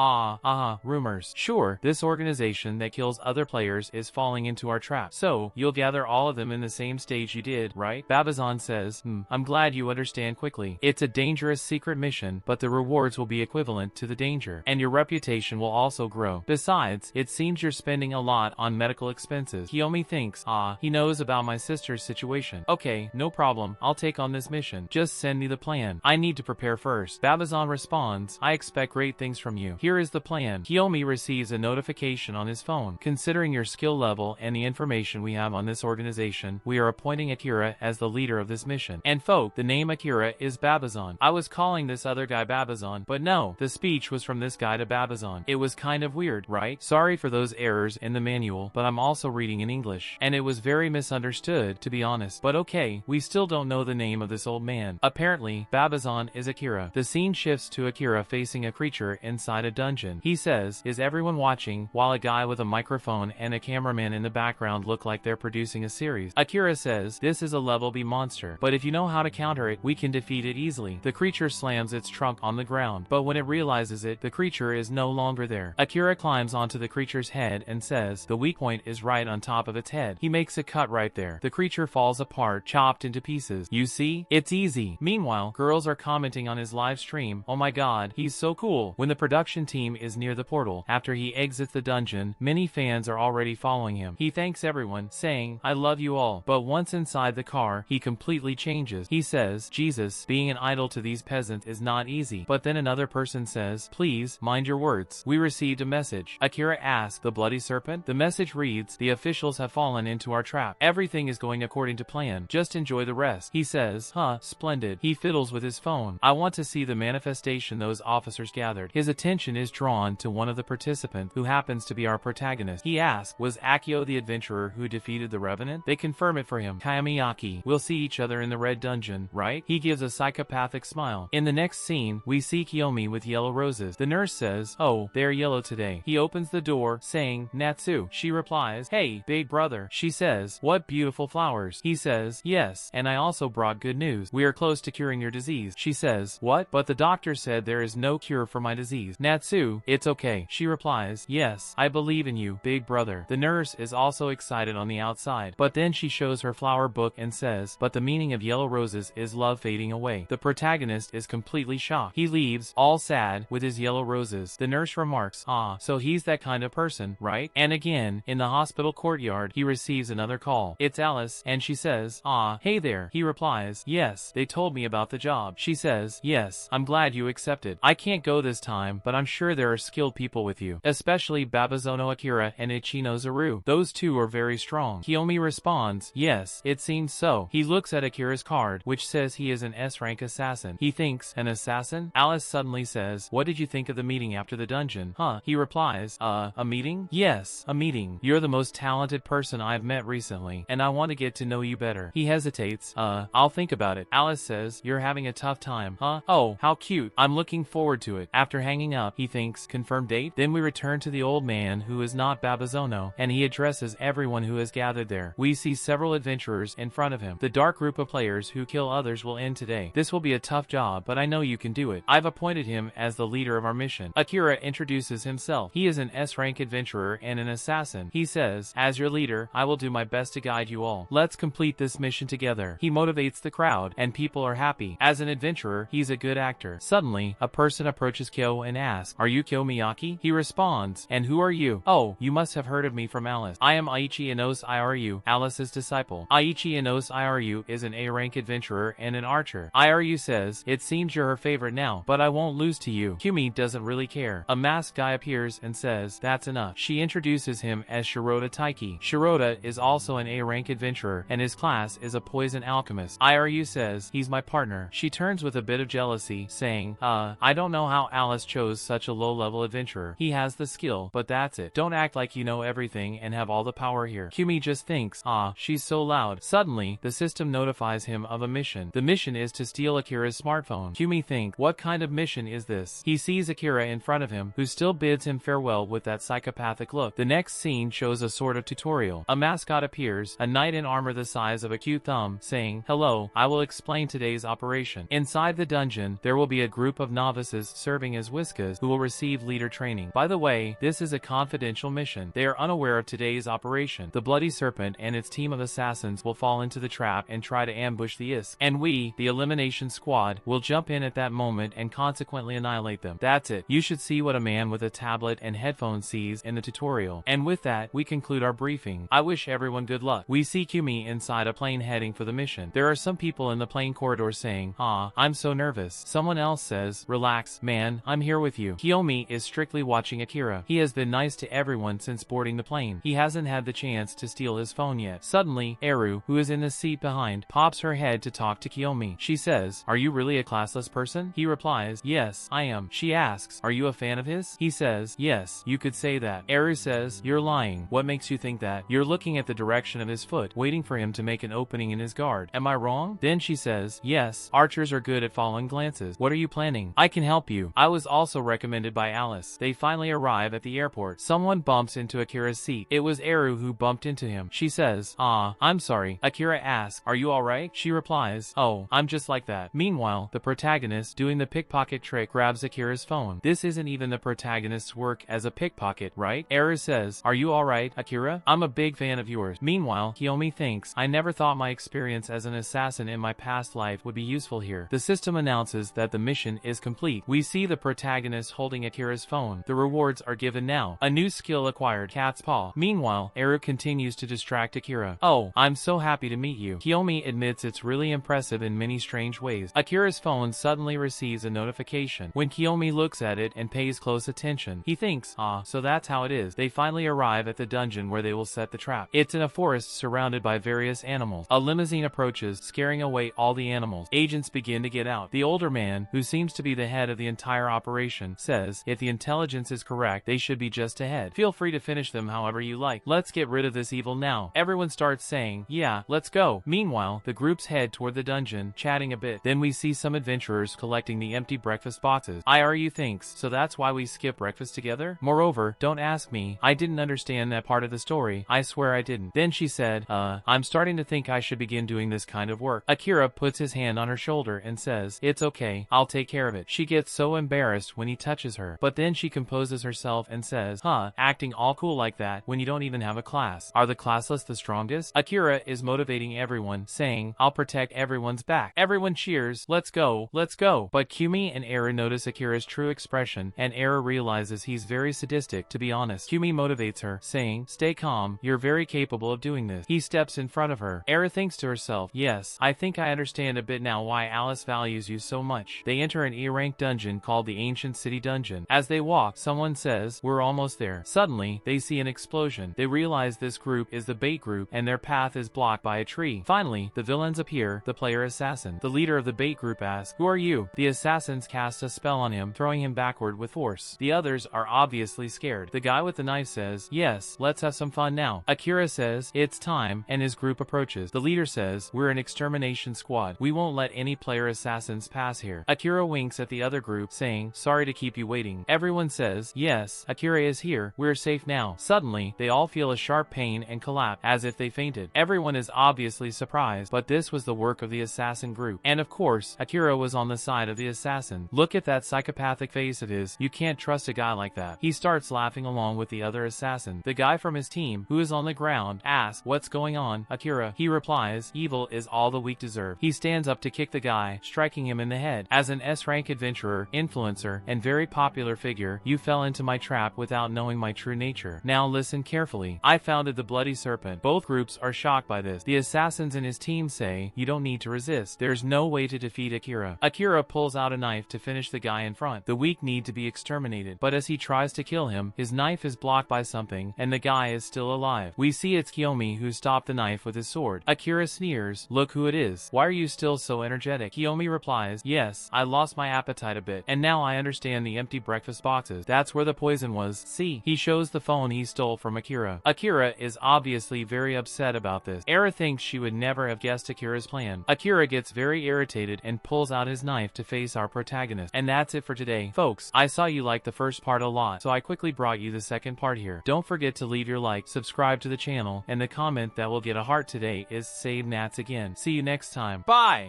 rumors. Sure, this organization that kills other players is falling into our trap. So, you'll gather all of them in the same stage you did, right? Babazon says, I'm glad you understand quickly. It's a dangerous secret mission, but the rewards will be equivalent to the danger, and your reputation will also grow. Besides, it seems you're spending a lot on medical expenses. Kiyomi thinks, he knows about my sister's situation. Okay, no problem, I'll take on this mission. Just send me the plan. I need to prepare first. Babazon responds, I expect great things from you. Here is the plan. Kiyomi receives a notification on his phone. Considering your skill level and the information we have on this organization, we are appointing Akira as the leader of this mission. And folk, the name Akira is Babazon. I was calling this other guy Babazon, but no, the speech was from this guy to Babazon. It was kind of weird, right? Sorry for those errors in the manual, but I'm also reading in English, and it was very misunderstood, to be honest. But okay, we still don't know the name of this old man. Apparently, Babazon is Akira. The scene shifts to Akira facing a creature inside a dungeon. He says, is everyone watching? While a guy with a microphone and a cameraman in the background look like they're producing a series. Akira says, this is a level B monster, but if you know how to counter it, we can defeat it easily. The creature slams its trunk on the ground, but when it realizes it, the creature is no longer there. Akira climbs onto the creature's head and says, the weak point is right on top of its head. He makes a cut right there. The creature falls apart, chopped into pieces. You see? It's easy. Meanwhile, girls are commenting on his live stream, oh my god, he's so cool. When the production team is near the portal, after he exits the dungeon, many fans are already following him. He thanks everyone, saying, I love you all. But once inside the car, he completely changes. He says, Jesus, being an idol to these peasants is not easy. But then another person says, please, mind your words. We received a message. Akira asks, the bloody serpent? The message reads, the officials have fallen into our trap. Everything is going according to plan. Just enjoy the rest. He says, splendid. He fiddles with his phone. I want to see the manifestation those officers gathered. His attention is drawn to one of the participants, who happens to be our protagonist. He asks, was Akio the adventurer who defeated the revenant? They confirm it for him. Kayamiyaki. We'll see each other in the red dungeon, right? He gives a psychopathic smile. In the next scene, we see Kiyomi with yellow roses. The nurse says, oh, they're yellow today. He opens the door, saying, Natsu. She replies, hey, big brother. She says, what beautiful beautiful flowers. He says, yes, and I also brought good news. We are close to curing your disease. She says, what? But the doctor said there is no cure for my disease. Natsu, it's okay. She replies, yes, I believe in you, big brother. The nurse is also excited on the outside, but then she shows her flower book and says, but the meaning of yellow roses is love fading away. The protagonist is completely shocked. He leaves, all sad, with his yellow roses. The nurse remarks, so he's that kind of person, right? And again, in the hospital courtyard, he receives another call. It's Alice, and she says, hey there. He replies, yes, they told me about the job. She says, yes, I'm glad you accepted. I can't go this time, but I'm sure there are skilled people with you, especially Babazono Akira and Ichino Zaru. Those two are very strong. Kiyomi responds, yes, it seems so. He looks at Akira's card, which says he is an S-rank assassin. He thinks, an assassin? Alice suddenly says, what did you think of the meeting after the dungeon? He replies, a meeting? Yes, a meeting. You're the most talented person I've met recently, and I want to get to know you better. He hesitates, I'll think about it. Alice says, you're having a tough time, huh? Oh, how cute. I'm looking forward to it. After hanging up, he thinks, confirmed date? Then we return to the old man who is not Babazono, and he addresses everyone who has gathered there. We see several adventurers in front of him. The dark group of players who kill others will end today. This will be a tough job, but I know you can do it. I've appointed him as the leader of our mission. Akira introduces himself. He is an S-rank adventurer and an assassin. He says, as your leader, I will do my best to guide you all. Let's complete this mission together. He motivates the crowd, and people are happy. As an adventurer, he's a good actor. Suddenly, a person approaches Kyo and asks, are you Kyo Miyaki? He responds, and who are you? Oh, you must have heard of me from Alice. I am Aichi Inos Iru, Alice's disciple. Aichi Inos Iru is an A-rank adventurer and an archer. Iru says, it seems you're her favorite now, but I won't lose to you. Kumi doesn't really care. A masked guy appears and says, that's enough. She introduces him as Shirota Taiki. Shirota is also an A-rank adventurer, and his class is a poison alchemist. Iru says, he's my partner. She turns with a bit of jealousy, saying, I don't know how Alice chose such a low-level adventurer. He has the skill, but that's it. Don't act like you know everything and have all the power here. Kumi just thinks, she's so loud. Suddenly, the system notifies him of a mission. The mission is to steal Akira's smartphone. Kumi thinks, what kind of mission is this? He sees Akira in front of him, who still bids him farewell with that psychopathic look. The next scene shows a sort of tutorial. A mascot appears, a knight in armor the size of a cute thumb, saying, hello, I will explain today's operation. Inside the dungeon, there will be a group of novices serving as whiskas who will receive leader training. By the way, this is a confidential mission. They are unaware of today's operation. The Bloody Serpent and its team of assassins will fall into the trap and try to ambush the ISK. And we, the elimination squad, will jump in at that moment and consequently annihilate them. That's it. You should see what a man with a tablet and headphones sees in the tutorial. And with that, we conclude our briefing. I wish everyone good luck. We see Kumi inside a plane heading for the mission. There are some people in the plane corridor saying, I'm so nervous. Someone else says, relax, man, I'm here with you. Kiyomi is strictly watching Akira. He has been nice to everyone since boarding the plane. He hasn't had the chance to steal his phone yet. Suddenly, Eru, who is in the seat behind, pops her head to talk to Kiyomi. She says, are you really a classless person? He replies, yes, I am. She asks, are you a fan of his? He says, yes, you could say that. Eru says, you're lying. What makes you think that? You're looking at the direction of his foot, waiting for him to make an opening in his guard. Am I wrong? Then she says, yes, archers are good at following glances. What are you planning? I can help you. I was also recommended by Alice. They finally arrive at the airport. Someone bumps into Akira's seat. It was Eru who bumped into him. She says, I'm sorry. Akira asks, are you alright? She replies, oh, I'm just like that. Meanwhile, the protagonist, doing the pickpocket trick, grabs Akira's phone. This isn't even the protagonist's work as a pickpocket, right? Eru says, are you alright, Akira? I'm a big fan of yours. Meanwhile, Kiyomi thinks, I never thought my experience as an assassin in my past life would be useful here. The system announces that the mission is complete. We see the protagonist holding Akira's phone. The rewards are given now. A new skill acquired, cat's paw. Meanwhile, Eru continues to distract Akira. Oh, I'm so happy to meet you. Kiyomi admits it's really impressive in many strange ways. Akira's phone suddenly receives a notification. When Kiyomi looks at it and pays close attention, he thinks, so that's how it is. They finally arrive at the dungeon where they will set the trap. It's in a forest surrounded by various animals. A limousine approaches, scaring away all the animals. Agents begin to get out. The older man, who seems to be the head of the entire operation, says, if the intelligence is correct, they should be just ahead. Feel free to finish them however you like. Let's get rid of this evil now. Everyone starts saying, yeah, let's go. Meanwhile, the groups head toward the dungeon, chatting a bit. Then we see some adventurers collecting the empty breakfast boxes. Iru thinks, so that's why we skip breakfast together? Moreover, don't ask me. I didn't understand that part of the story. I swear I didn't. Then she says, said, I'm starting to think I should begin doing this kind of work. Akira puts his hand on her shoulder and says, it's okay, I'll take care of it. She gets so embarrassed when he touches her, but then she composes herself and says, acting all cool like that when you don't even have a class. Are the classless the strongest? Akira is motivating everyone, saying, I'll protect everyone's back. Everyone cheers, let's go, let's go. But Kumi and Era notice Akira's true expression, and Era realizes he's very sadistic, to be honest. Kumi motivates her, saying, stay calm, you're very capable of doing this. He steps in front of her. Era thinks to herself, yes, I think I understand a bit now why Alice values you so much. They enter an E-rank dungeon called the Ancient City Dungeon. As they walk, someone says, we're almost there. Suddenly, they see an explosion. They realize this group is the bait group, and their path is blocked by a tree. Finally, the villains appear, the player assassin. The leader of the bait group asks, who are you? The assassins cast a spell on him, throwing him backward with force. The others are obviously scared. The guy with the knife says, yes, let's have some fun now. Akira says, it's time, and his group approaches. The leader says, we're an extermination squad. We won't let any player assassins pass here. Akira winks at the other group, saying, sorry to keep you waiting. Everyone says, yes, Akira is here, we're safe now. Suddenly, they all feel a sharp pain and collapse, as if they fainted. Everyone is obviously surprised, but this was the work of the assassin group. And of course, Akira was on the side of the assassin. Look at that psychopathic face of his, you can't trust a guy like that. He starts laughing along with the other assassin. The guy from his team, who is on the ground, asks, what's going on, Akira? He replies, evil is all the weak deserve. He stands up to kick the guy, striking him in the head. As an S-rank adventurer, influencer, and very popular figure, you fell into my trap without knowing my true nature. Now listen carefully. I founded the Bloody Serpent. Both groups are shocked by this. The assassins and his team say, you don't need to resist. There's no way to defeat Akira. Akira pulls out a knife to finish the guy in front. The weak need to be exterminated, but as he tries to kill him, his knife is blocked by something, and the guy is still alive. We see it's Kiyomi who stopped the knife with his sword. Akira sneers, look who it is. Why are you still so energetic? Kiyomi replies, yes, I lost my appetite a bit, and now I understand the empty breakfast boxes. That's where the poison was. See, he shows the phone he stole from Akira. Akira is obviously very upset about this. Era thinks she would never have guessed Akira's plan. Akira gets very irritated and pulls out his knife to face our protagonist. And that's it for today, folks. I saw you like the first part a lot, so I quickly brought you the second part here. Don't forget to leave your like, subscribe to the channel, and the comment that will get a heart today is Save Nats again. See you next time. Bye!